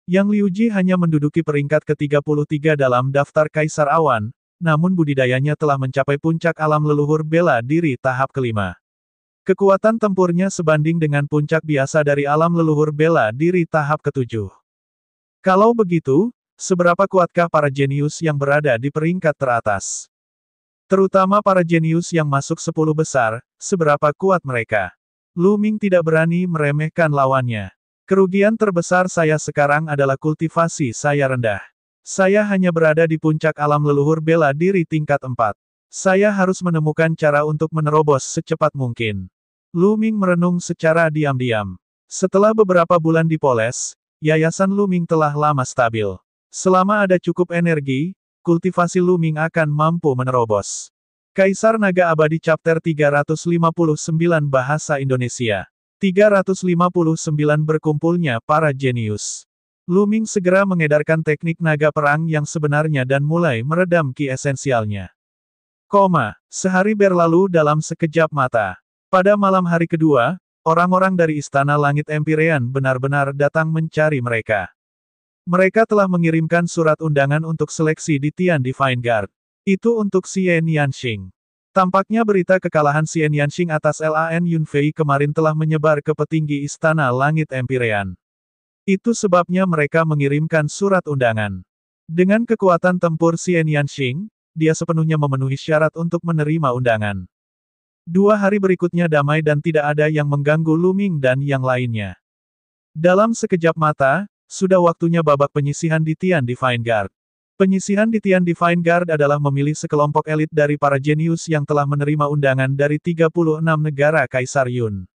Yang Liuji hanya menduduki peringkat ke-33 dalam daftar Kaisar Awan, namun budidayanya telah mencapai puncak alam leluhur bela diri tahap kelima. Kekuatan tempurnya sebanding dengan puncak biasa dari alam leluhur bela diri tahap ketujuh. Kalau begitu, seberapa kuatkah para jenius yang berada di peringkat teratas? Terutama para jenius yang masuk 10 besar, seberapa kuat mereka? Luming tidak berani meremehkan lawannya. Kerugian terbesar saya sekarang adalah kultivasi saya rendah. Saya hanya berada di puncak alam leluhur bela diri tingkat 4. Saya harus menemukan cara untuk menerobos secepat mungkin. Luming merenung secara diam-diam. Setelah beberapa bulan dipoles, yayasan Luming telah lama stabil. Selama ada cukup energi, kultivasi Luming akan mampu menerobos. Kaisar Naga Abadi Chapter 359 Bahasa Indonesia. 359 Berkumpulnya para jenius. Luming segera mengedarkan teknik naga perang yang sebenarnya dan mulai meredam ki esensialnya. Sehari berlalu dalam sekejap mata. Pada malam hari kedua, orang-orang dari Istana Langit Empyrean benar-benar datang mencari mereka. Mereka telah mengirimkan surat undangan untuk seleksi di Tian Divine Guard. Itu untuk Xian Yanxing. Tampaknya berita kekalahan Xian Yanxing atas Lan Yunfei kemarin telah menyebar ke petinggi Istana Langit Empyrean. Itu sebabnya mereka mengirimkan surat undangan. Dengan kekuatan tempur Xian Yanxing, dia sepenuhnya memenuhi syarat untuk menerima undangan. 2 hari berikutnya damai dan tidak ada yang mengganggu Luming dan yang lainnya. Dalam sekejap mata, sudah waktunya babak penyisihan di Tian Divine Guard. Penyisihan di Tian Divine Guard adalah memilih sekelompok elit dari para jenius yang telah menerima undangan dari 36 negara Kaisar Yun.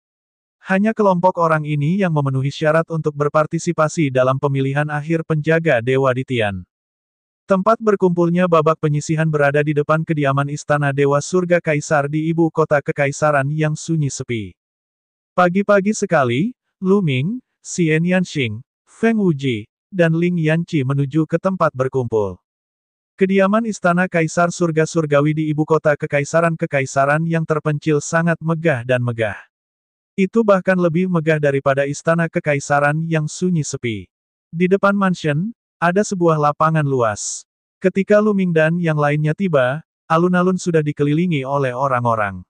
Hanya kelompok orang ini yang memenuhi syarat untuk berpartisipasi dalam pemilihan akhir penjaga dewa di Tian. Tempat berkumpulnya babak penyisihan berada di depan kediaman Istana Dewa Surga Kaisar di ibu kota kekaisaran yang sunyi sepi. Pagi-pagi sekali, Luming, Xian Yanxing, Feng Wuji, dan Ling Yanqi menuju ke tempat berkumpul. Kediaman Istana Kaisar Surga Surgawi di ibu kota kekaisaran-kekaisaran yang terpencil sangat megah dan megah. Itu bahkan lebih megah daripada Istana Kekaisaran yang sunyi sepi. Di depan mansion, ada sebuah lapangan luas. Ketika Luming dan yang lainnya tiba, alun-alun sudah dikelilingi oleh orang-orang.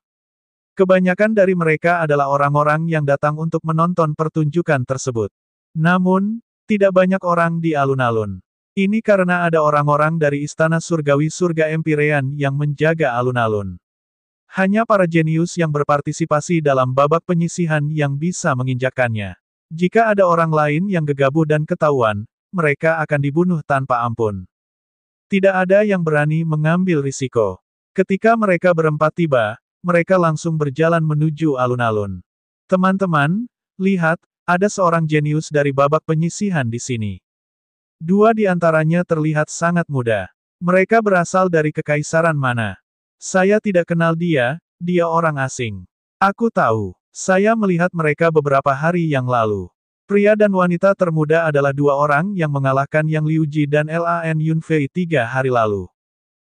Kebanyakan dari mereka adalah orang-orang yang datang untuk menonton pertunjukan tersebut. Namun, tidak banyak orang di alun-alun. Ini karena ada orang-orang dari Istana Surgawi Surga Empyrean yang menjaga alun-alun. Hanya para jenius yang berpartisipasi dalam babak penyisihan yang bisa menginjakkannya. Jika ada orang lain yang gegabah dan ketahuan, mereka akan dibunuh tanpa ampun. Tidak ada yang berani mengambil risiko. Ketika mereka berempat tiba, mereka langsung berjalan menuju alun-alun. Teman-teman, lihat, ada seorang jenius dari babak penyisihan di sini. 2 di antaranya terlihat sangat muda. Mereka berasal dari kekaisaran mana? Saya tidak kenal dia, dia orang asing. Aku tahu. Saya melihat mereka beberapa hari yang lalu. Pria dan wanita termuda adalah 2 orang yang mengalahkan Yang Liuji dan Lan Yunfei 3 hari lalu.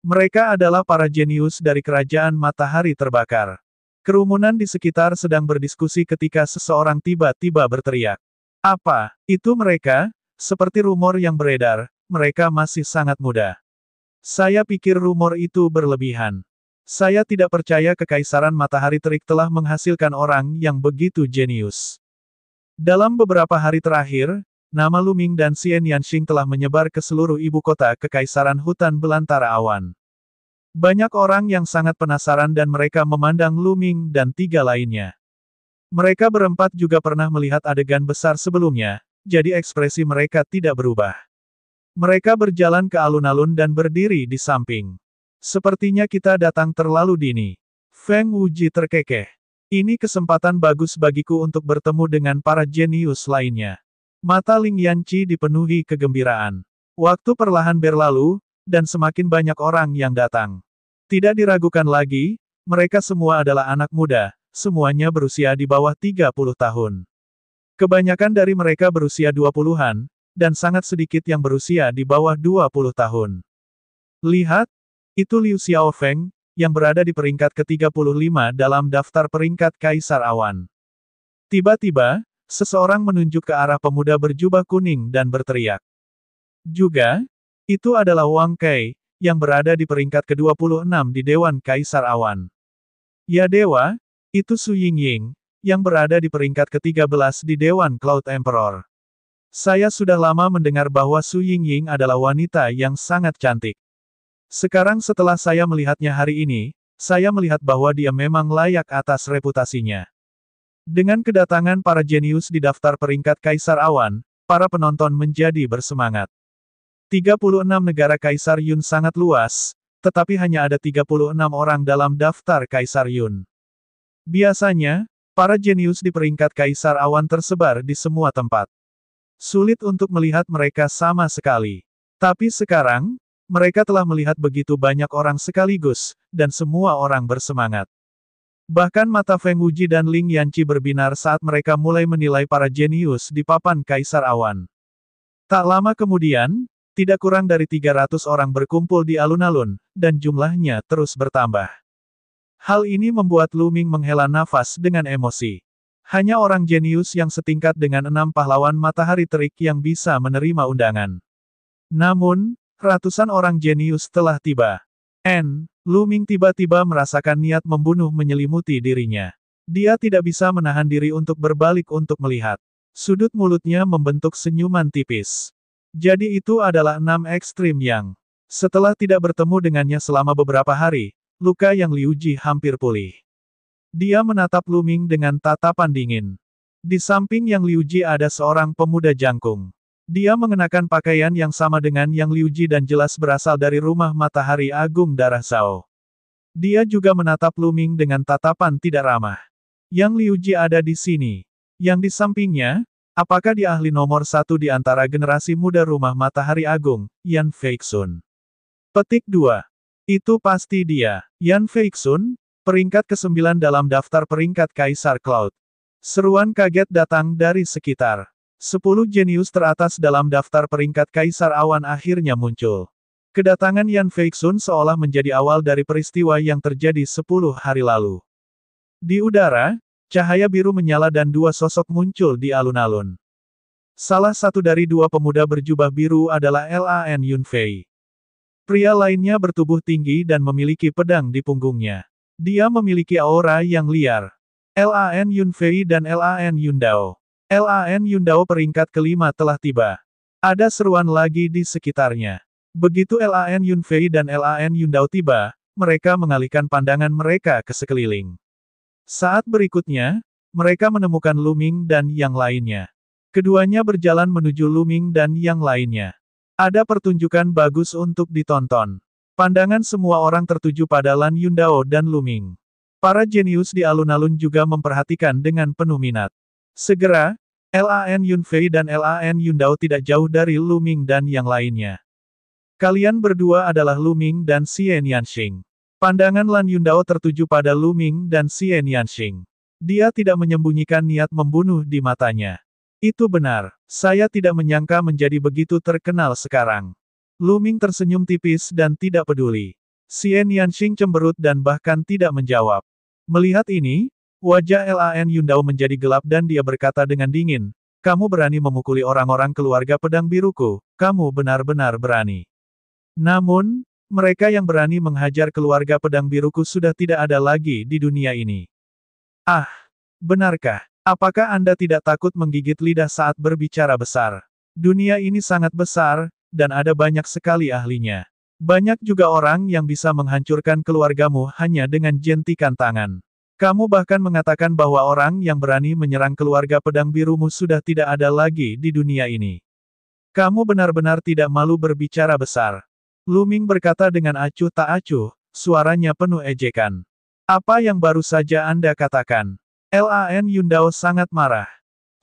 Mereka adalah para jenius dari Kerajaan Matahari Terbakar. Kerumunan di sekitar sedang berdiskusi ketika seseorang tiba-tiba berteriak. Apa itu mereka? Seperti rumor yang beredar, mereka masih sangat muda. Saya pikir rumor itu berlebihan. Saya tidak percaya Kekaisaran Matahari Terik telah menghasilkan orang yang begitu jenius. Dalam beberapa hari terakhir, nama Luming dan Xian Yanxing telah menyebar ke seluruh ibu kota Kekaisaran Hutan Belantara Awan. Banyak orang yang sangat penasaran dan mereka memandang Luming dan 3 lainnya. Mereka berempat juga pernah melihat adegan besar sebelumnya, jadi ekspresi mereka tidak berubah. Mereka berjalan ke alun-alun dan berdiri di samping. Sepertinya kita datang terlalu dini. Feng Wuji terkekeh. Ini kesempatan bagus bagiku untuk bertemu dengan para jenius lainnya. Mata Ling Yanqi dipenuhi kegembiraan. Waktu perlahan berlalu, dan semakin banyak orang yang datang. Tidak diragukan lagi, mereka semua adalah anak muda, semuanya berusia di bawah 30 tahun. Kebanyakan dari mereka berusia 20-an, dan sangat sedikit yang berusia di bawah 20 tahun. Lihat, itu Liu Xiaofeng, yang berada di peringkat ke-35 dalam daftar peringkat Kaisar Awan. Tiba-tiba, seseorang menunjuk ke arah pemuda berjubah kuning dan berteriak. Juga, itu adalah Wang Kai, yang berada di peringkat ke-26 di Dewan Kaisar Awan. Ya dewa, itu Su Yingying, yang berada di peringkat ke-13 di Dewan Cloud Emperor. Saya sudah lama mendengar bahwa Su Yingying adalah wanita yang sangat cantik. Sekarang setelah saya melihatnya hari ini, saya melihat bahwa dia memang layak atas reputasinya. Dengan kedatangan para jenius di daftar peringkat Kaisar Awan, para penonton menjadi bersemangat. 36 negara Kaisar Yun sangat luas, tetapi hanya ada 36 orang dalam daftar Kaisar Yun. Biasanya, para jenius di peringkat Kaisar Awan tersebar di semua tempat. Sulit untuk melihat mereka sama sekali. Tapi sekarang, mereka telah melihat begitu banyak orang sekaligus, dan semua orang bersemangat. Bahkan mata Feng Wuji dan Ling Yanqi berbinar saat mereka mulai menilai para jenius di papan Kaisar Awan. Tak lama kemudian, tidak kurang dari 300 orang berkumpul di alun-alun, dan jumlahnya terus bertambah. Hal ini membuat Lu Ming menghela nafas dengan emosi. Hanya orang jenius yang setingkat dengan 6 pahlawan matahari terik yang bisa menerima undangan. Namun, ratusan orang jenius telah tiba. Lu Ming tiba-tiba merasakan niat membunuh menyelimuti dirinya. Dia tidak bisa menahan diri untuk berbalik untuk melihat. Sudut mulutnya membentuk senyuman tipis. Jadi itu adalah 6 ekstrim yang. Setelah tidak bertemu dengannya selama beberapa hari, luka yang Liu Ji hampir pulih. Dia menatap Lu Ming dengan tatapan dingin. Di samping yang Liu Ji ada seorang pemuda jangkung. Dia mengenakan pakaian yang sama dengan yang Liu Ji dan jelas berasal dari rumah Matahari Agung Darah Zhao. Dia juga menatap Lu Ming dengan tatapan tidak ramah. Yang Liu Ji ada di sini. Yang di sampingnya, apakah dia ahli nomor 1 di antara generasi muda rumah Matahari Agung, Yan Feixun? Petik 2. Itu pasti dia. Yan Feixun, peringkat ke-9 dalam daftar peringkat Kaisar Cloud. Seruan kaget datang dari sekitar. 10 jenius teratas dalam daftar peringkat Kaisar Awan akhirnya muncul. Kedatangan Yan Feixun seolah menjadi awal dari peristiwa yang terjadi 10 hari lalu. Di udara, cahaya biru menyala dan 2 sosok muncul di alun-alun. Salah satu dari 2 pemuda berjubah biru adalah Lan Yunfei. Pria lainnya bertubuh tinggi dan memiliki pedang di punggungnya. Dia memiliki aura yang liar. Lan Yunfei dan Lan Yundao. Lan Yundao peringkat ke-5 telah tiba. Ada seruan lagi di sekitarnya. Begitu Lan Yunfei dan Lan Yundao tiba, mereka mengalihkan pandangan mereka ke sekeliling. Saat berikutnya, mereka menemukan Lu Ming dan yang lainnya. Keduanya berjalan menuju Lu Ming dan yang lainnya. Ada pertunjukan bagus untuk ditonton. Pandangan semua orang tertuju pada Lan Yundao dan Lu Ming. Para jenius di alun-alun juga memperhatikan dengan penuh minat. Segera, Lan Yunfei dan Lan Yundao tidak jauh dari Lu Ming dan yang lainnya. Kalian berdua adalah Lu Ming dan Xian Yanxing. Pandangan Lan Yundao tertuju pada Lu Ming dan Xian Yanxing. Dia tidak menyembunyikan niat membunuh di matanya. Itu benar, saya tidak menyangka menjadi begitu terkenal sekarang. Lu Ming tersenyum tipis dan tidak peduli. Xian Yanxing cemberut dan bahkan tidak menjawab. Melihat ini, wajah Lan Yundao menjadi gelap dan dia berkata dengan dingin, "Kamu berani memukuli orang-orang keluarga pedang biruku, kamu benar-benar berani." Namun, mereka yang berani menghajar keluarga pedang biruku sudah tidak ada lagi di dunia ini. Ah, benarkah? Apakah Anda tidak takut menggigit lidah saat berbicara besar? Dunia ini sangat besar, dan ada banyak sekali ahlinya. Banyak juga orang yang bisa menghancurkan keluargamu hanya dengan jentikan tangan. Kamu bahkan mengatakan bahwa orang yang berani menyerang keluarga pedang birumu sudah tidak ada lagi di dunia ini. Kamu benar-benar tidak malu berbicara besar. Lu Ming berkata dengan acuh tak acuh, suaranya penuh ejekan. Apa yang baru saja Anda katakan? Lan Yundao sangat marah.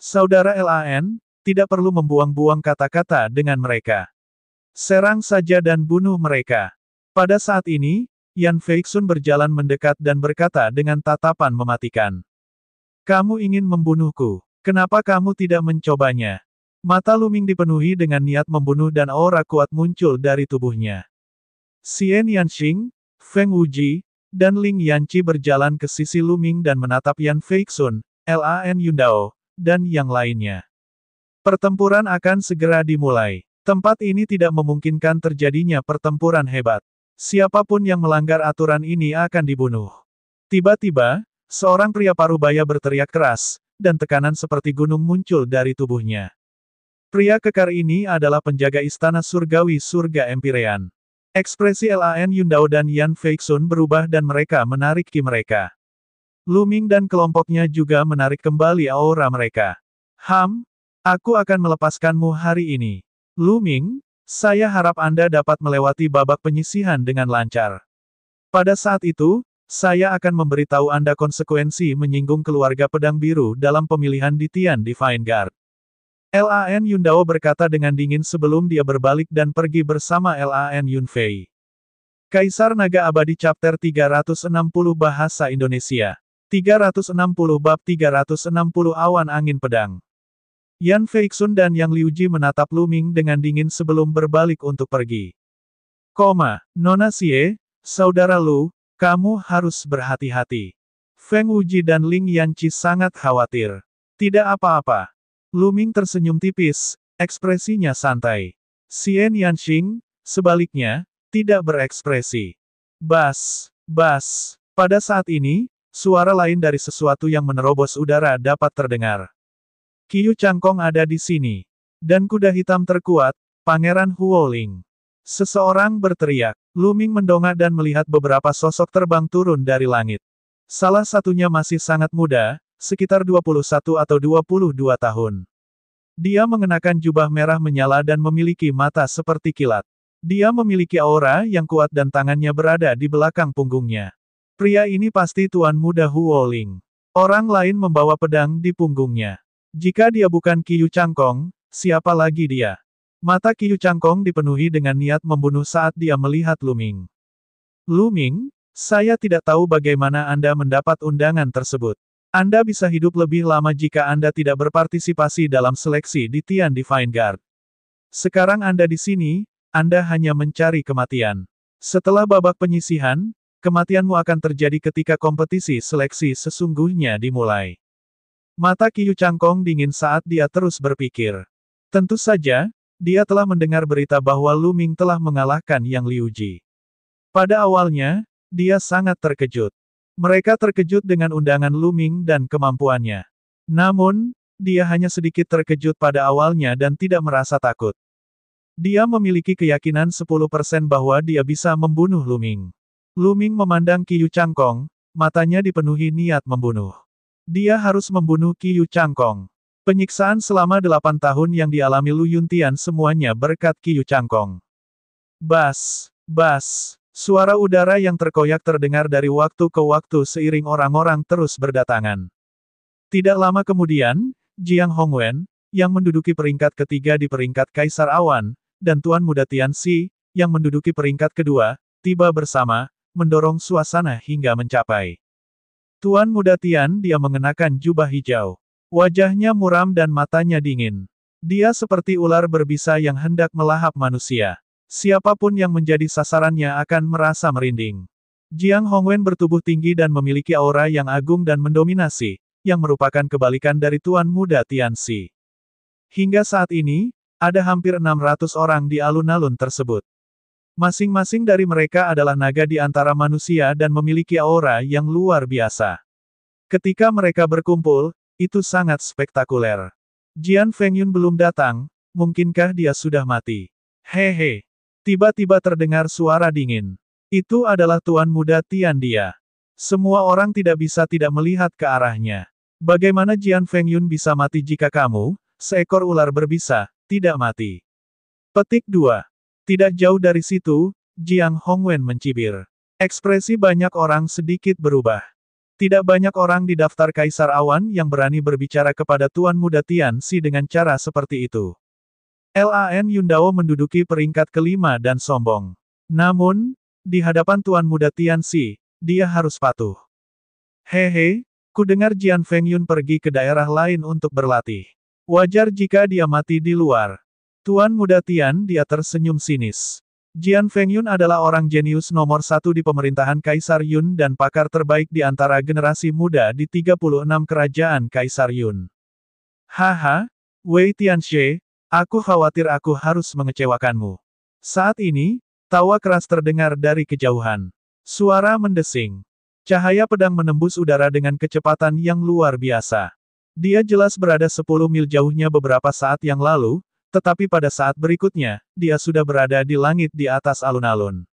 Saudara Lan, tidak perlu membuang-buang kata-kata dengan mereka. Serang saja dan bunuh mereka. Pada saat ini, Yan Feixun berjalan mendekat dan berkata dengan tatapan mematikan. Kamu ingin membunuhku. Kenapa kamu tidak mencobanya? Mata Luming dipenuhi dengan niat membunuh dan aura kuat muncul dari tubuhnya. Xian Yanxing, Feng Wuji, dan Ling Yanqi berjalan ke sisi Luming dan menatap Yan Feixun, Lan Yundao, dan yang lainnya. Pertempuran akan segera dimulai. Tempat ini tidak memungkinkan terjadinya pertempuran hebat. Siapapun yang melanggar aturan ini akan dibunuh. Tiba-tiba, seorang pria parubaya berteriak keras, dan tekanan seperti gunung muncul dari tubuhnya. Pria kekar ini adalah penjaga istana surgawi surga Empirean. Ekspresi Lan Yundao dan Yan Feixun berubah dan mereka menarik ki mereka. Luming dan kelompoknya juga menarik kembali aura mereka. Aku akan melepaskanmu hari ini. Luming, saya harap Anda dapat melewati babak penyisihan dengan lancar. Pada saat itu, saya akan memberitahu Anda konsekuensi menyinggung keluarga pedang biru dalam pemilihan di Tian Divine Guard. Lan Yundao berkata dengan dingin sebelum dia berbalik dan pergi bersama Lan Yunfei. Kaisar Naga Abadi Chapter 360 Bahasa Indonesia 360 Bab 360 Awan Angin Pedang. Yan Feixun dan Yang Liuji menatap Luming dengan dingin sebelum berbalik untuk pergi. Nona Xie, Saudara Lu, kamu harus berhati-hati. Feng Wuji dan Ling Yanqi sangat khawatir. Tidak apa-apa. Luming tersenyum tipis, ekspresinya santai. Xian Yanxing, sebaliknya, tidak berekspresi. Bas. Pada saat ini, suara lain dari sesuatu yang menerobos udara dapat terdengar. Qiu Changkong ada di sini. Dan kuda hitam terkuat, Pangeran Huoling. Seseorang berteriak. Luming mendongak dan melihat beberapa sosok terbang turun dari langit. Salah satunya masih sangat muda, sekitar 21 atau 22 tahun. Dia mengenakan jubah merah menyala dan memiliki mata seperti kilat. Dia memiliki aura yang kuat dan tangannya berada di belakang punggungnya. Pria ini pasti Tuan Muda Huoling. Orang lain membawa pedang di punggungnya. Jika dia bukan Qiu Changkong, siapa lagi dia? Mata Qiu Changkong dipenuhi dengan niat membunuh saat dia melihat Luming. Luming, saya tidak tahu bagaimana Anda mendapat undangan tersebut. Anda bisa hidup lebih lama jika Anda tidak berpartisipasi dalam seleksi di Tian Divine Guard. Sekarang Anda di sini, Anda hanya mencari kematian. Setelah babak penyisihan, kematianmu akan terjadi ketika kompetisi seleksi sesungguhnya dimulai. Mata Qiu Changkong dingin saat dia terus berpikir. Tentu saja, dia telah mendengar berita bahwa Luming telah mengalahkan Yang Liuji. Pada awalnya, dia sangat terkejut. Mereka terkejut dengan undangan Luming dan kemampuannya. Namun, dia hanya sedikit terkejut pada awalnya dan tidak merasa takut. Dia memiliki keyakinan 10% bahwa dia bisa membunuh Luming. Luming memandang Qiu Changkong, matanya dipenuhi niat membunuh. Dia harus membunuh Qiu Changkong. Penyiksaan selama 8 tahun yang dialami Lu Yuntian semuanya berkat Qiu Changkong. Bas. Suara udara yang terkoyak terdengar dari waktu ke waktu seiring orang-orang terus berdatangan. Tidak lama kemudian, Jiang Hongwen, yang menduduki peringkat ketiga di peringkat Kaisar Awan, dan Tuan Muda Tianxi, yang menduduki peringkat kedua, tiba bersama, mendorong suasana hingga mencapai. Tuan Muda Tian dia mengenakan jubah hijau. Wajahnya muram dan matanya dingin. Dia seperti ular berbisa yang hendak melahap manusia. Siapapun yang menjadi sasarannya akan merasa merinding. Jiang Hongwen bertubuh tinggi dan memiliki aura yang agung dan mendominasi, yang merupakan kebalikan dari Tuan Muda Tianxi. Hingga saat ini, ada hampir 600 orang di alun-alun tersebut. Masing-masing dari mereka adalah naga di antara manusia dan memiliki aura yang luar biasa. Ketika mereka berkumpul, itu sangat spektakuler. Jian Fengyun belum datang, mungkinkah dia sudah mati? Hehe. Tiba-tiba terdengar suara dingin. Itu adalah Tuan Muda Tian dia. Semua orang tidak bisa tidak melihat ke arahnya. Bagaimana Jian Fengyun bisa mati jika kamu, seekor ular berbisa, tidak mati? Petik 2. Tidak jauh dari situ, Jiang Hongwen mencibir. Ekspresi banyak orang sedikit berubah. Tidak banyak orang di daftar Kaisar Awan yang berani berbicara kepada Tuan Muda Tianxi dengan cara seperti itu. Lan Yundao menduduki peringkat kelima dan sombong. Namun, di hadapan Tuan Muda Tianxi, dia harus patuh. Hehe, ku dengar Jian Fengyun pergi ke daerah lain untuk berlatih. Wajar jika dia mati di luar. Tuan Muda Tian, dia tersenyum sinis. Jian Fengyun adalah orang jenius nomor satu di pemerintahan Kaisar Yun dan pakar terbaik di antara generasi muda di 36 kerajaan Kaisar Yun. Haha, Wei Tianxie, aku khawatir aku harus mengecewakanmu. Saat ini, tawa keras terdengar dari kejauhan. Suara mendesing. Cahaya pedang menembus udara dengan kecepatan yang luar biasa. Dia jelas berada 10 mil jauhnya beberapa saat yang lalu, tetapi pada saat berikutnya, dia sudah berada di langit di atas alun-alun.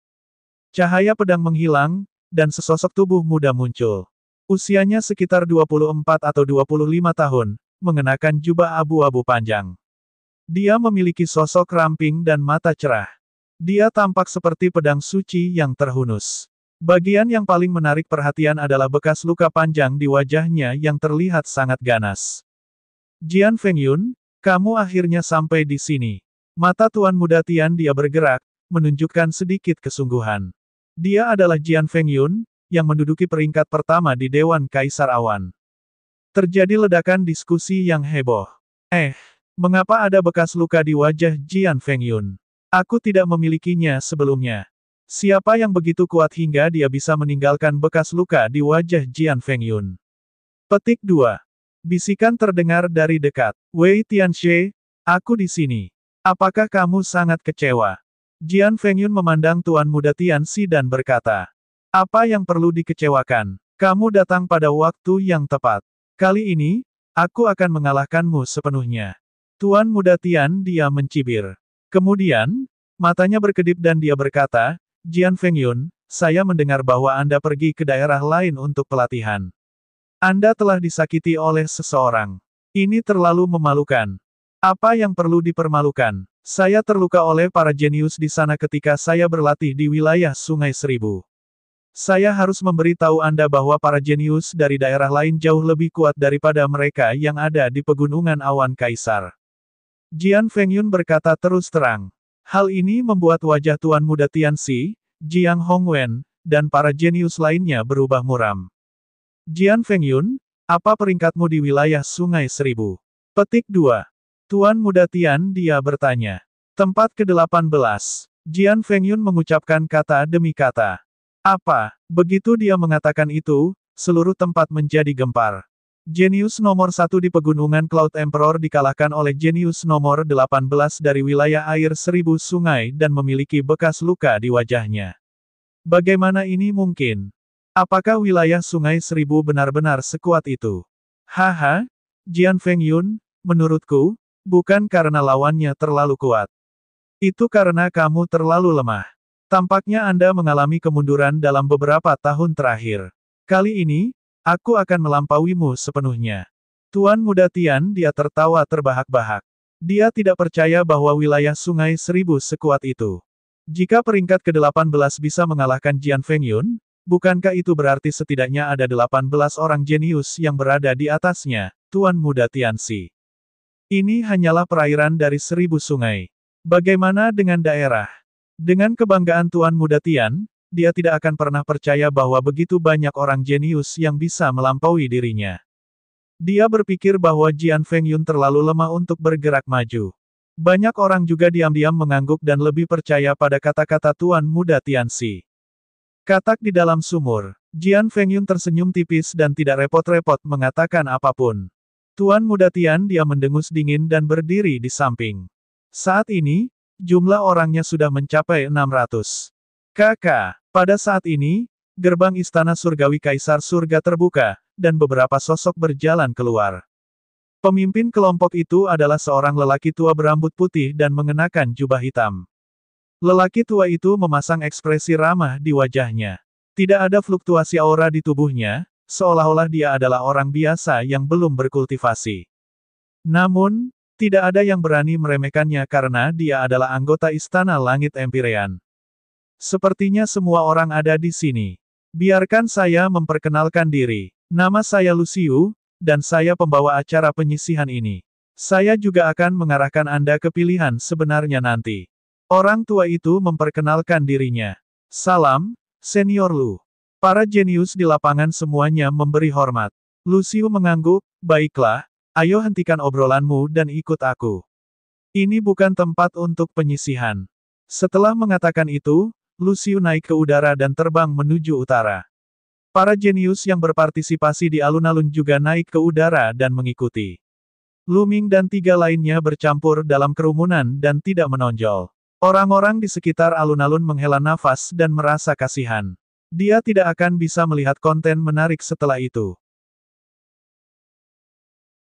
Cahaya pedang menghilang, dan sesosok tubuh muda muncul. Usianya sekitar 24 atau 25 tahun, mengenakan jubah abu-abu panjang. Dia memiliki sosok ramping dan mata cerah. Dia tampak seperti pedang suci yang terhunus. Bagian yang paling menarik perhatian adalah bekas luka panjang di wajahnya yang terlihat sangat ganas. Jian Fengyun, kamu akhirnya sampai di sini. Mata Tuan Muda Tian dia bergerak, menunjukkan sedikit kesungguhan. Dia adalah Jian Fengyun, yang menduduki peringkat pertama di Dewan Kaisar Awan. Terjadi ledakan diskusi yang heboh. Mengapa ada bekas luka di wajah Jian Fengyun? Aku tidak memilikinya sebelumnya. Siapa yang begitu kuat hingga dia bisa meninggalkan bekas luka di wajah Jian Fengyun? Petik 2. Bisikan terdengar dari dekat. Wei Tianxie, aku di sini. Apakah kamu sangat kecewa? Jian Fengyun memandang Tuan Muda Tianxi dan berkata, apa yang perlu dikecewakan? Kamu datang pada waktu yang tepat. Kali ini, aku akan mengalahkanmu sepenuhnya. Tuan Muda Tian dia mencibir. Kemudian, matanya berkedip dan dia berkata, Jian Fengyun, saya mendengar bahwa Anda pergi ke daerah lain untuk pelatihan. Anda telah disakiti oleh seseorang. Ini terlalu memalukan. Apa yang perlu dipermalukan? Saya terluka oleh para jenius di sana ketika saya berlatih di wilayah Sungai Seribu. Saya harus memberitahu Anda bahwa para jenius dari daerah lain jauh lebih kuat daripada mereka yang ada di Pegunungan Awan Kaisar. Jian Fengyun berkata terus terang. Hal ini membuat wajah Tuan Muda Tianxi, Jiang Hongwen, dan para jenius lainnya berubah muram. Jian Fengyun, apa peringkatmu di wilayah Sungai Seribu? Petik 2. Tuan Muda Tian dia bertanya. Tempat ke-18. Jian Fengyun mengucapkan kata demi kata. Apa? Begitu dia mengatakan itu, seluruh tempat menjadi gempar. Jenius nomor 1 di Pegunungan Cloud Emperor dikalahkan oleh jenius nomor 18 dari wilayah air 1000 sungai dan memiliki bekas luka di wajahnya. Bagaimana ini mungkin? Apakah wilayah Sungai Seribu benar-benar sekuat itu? Haha, Jian Fengyun, menurutku, bukan karena lawannya terlalu kuat. Itu karena kamu terlalu lemah. Tampaknya Anda mengalami kemunduran dalam beberapa tahun terakhir. Kali ini, aku akan melampauimu sepenuhnya. Tuan Muda Tian dia tertawa terbahak-bahak. Dia tidak percaya bahwa wilayah Sungai Seribu sekuat itu. Jika peringkat ke-18 bisa mengalahkan Jian Fengyun, bukankah itu berarti setidaknya ada 18 orang jenius yang berada di atasnya, Tuan Muda Tianxi? Ini hanyalah perairan dari 1000 sungai. Bagaimana dengan daerah? Dengan kebanggaan Tuan Muda Tian, dia tidak akan pernah percaya bahwa begitu banyak orang jenius yang bisa melampaui dirinya. Dia berpikir bahwa Jian Fengyun terlalu lemah untuk bergerak maju. Banyak orang juga diam-diam mengangguk dan lebih percaya pada kata-kata Tuan Muda Tianxi. Katak di dalam sumur. Jian Fengyun tersenyum tipis dan tidak repot-repot mengatakan apapun. Tuan Muda Tian dia mendengus dingin dan berdiri di samping. Saat ini, jumlah orangnya sudah mencapai 600. Pada saat ini, gerbang istana surgawi Kaisar Surga terbuka, dan beberapa sosok berjalan keluar. Pemimpin kelompok itu adalah seorang lelaki tua berambut putih dan mengenakan jubah hitam. Lelaki tua itu memasang ekspresi ramah di wajahnya. Tidak ada fluktuasi aura di tubuhnya, seolah-olah dia adalah orang biasa yang belum berkultivasi. Namun, tidak ada yang berani meremehkannya karena dia adalah anggota Istana Langit Empyrean. Sepertinya semua orang ada di sini. Biarkan saya memperkenalkan diri. Nama saya Luciu, dan saya pembawa acara penyisihan ini. Saya juga akan mengarahkan Anda ke pilihan sebenarnya nanti. Orang tua itu memperkenalkan dirinya. Salam, Senior Lu. Para jenius di lapangan semuanya memberi hormat. Lucio mengangguk, baiklah, ayo hentikan obrolanmu dan ikut aku. Ini bukan tempat untuk penyisihan. Setelah mengatakan itu, Lucio naik ke udara dan terbang menuju utara. Para jenius yang berpartisipasi di alun-alun juga naik ke udara dan mengikuti. Lu Ming dan 3 lainnya bercampur dalam kerumunan dan tidak menonjol. Orang-orang di sekitar alun-alun menghela nafas dan merasa kasihan. Dia tidak akan bisa melihat konten menarik setelah itu.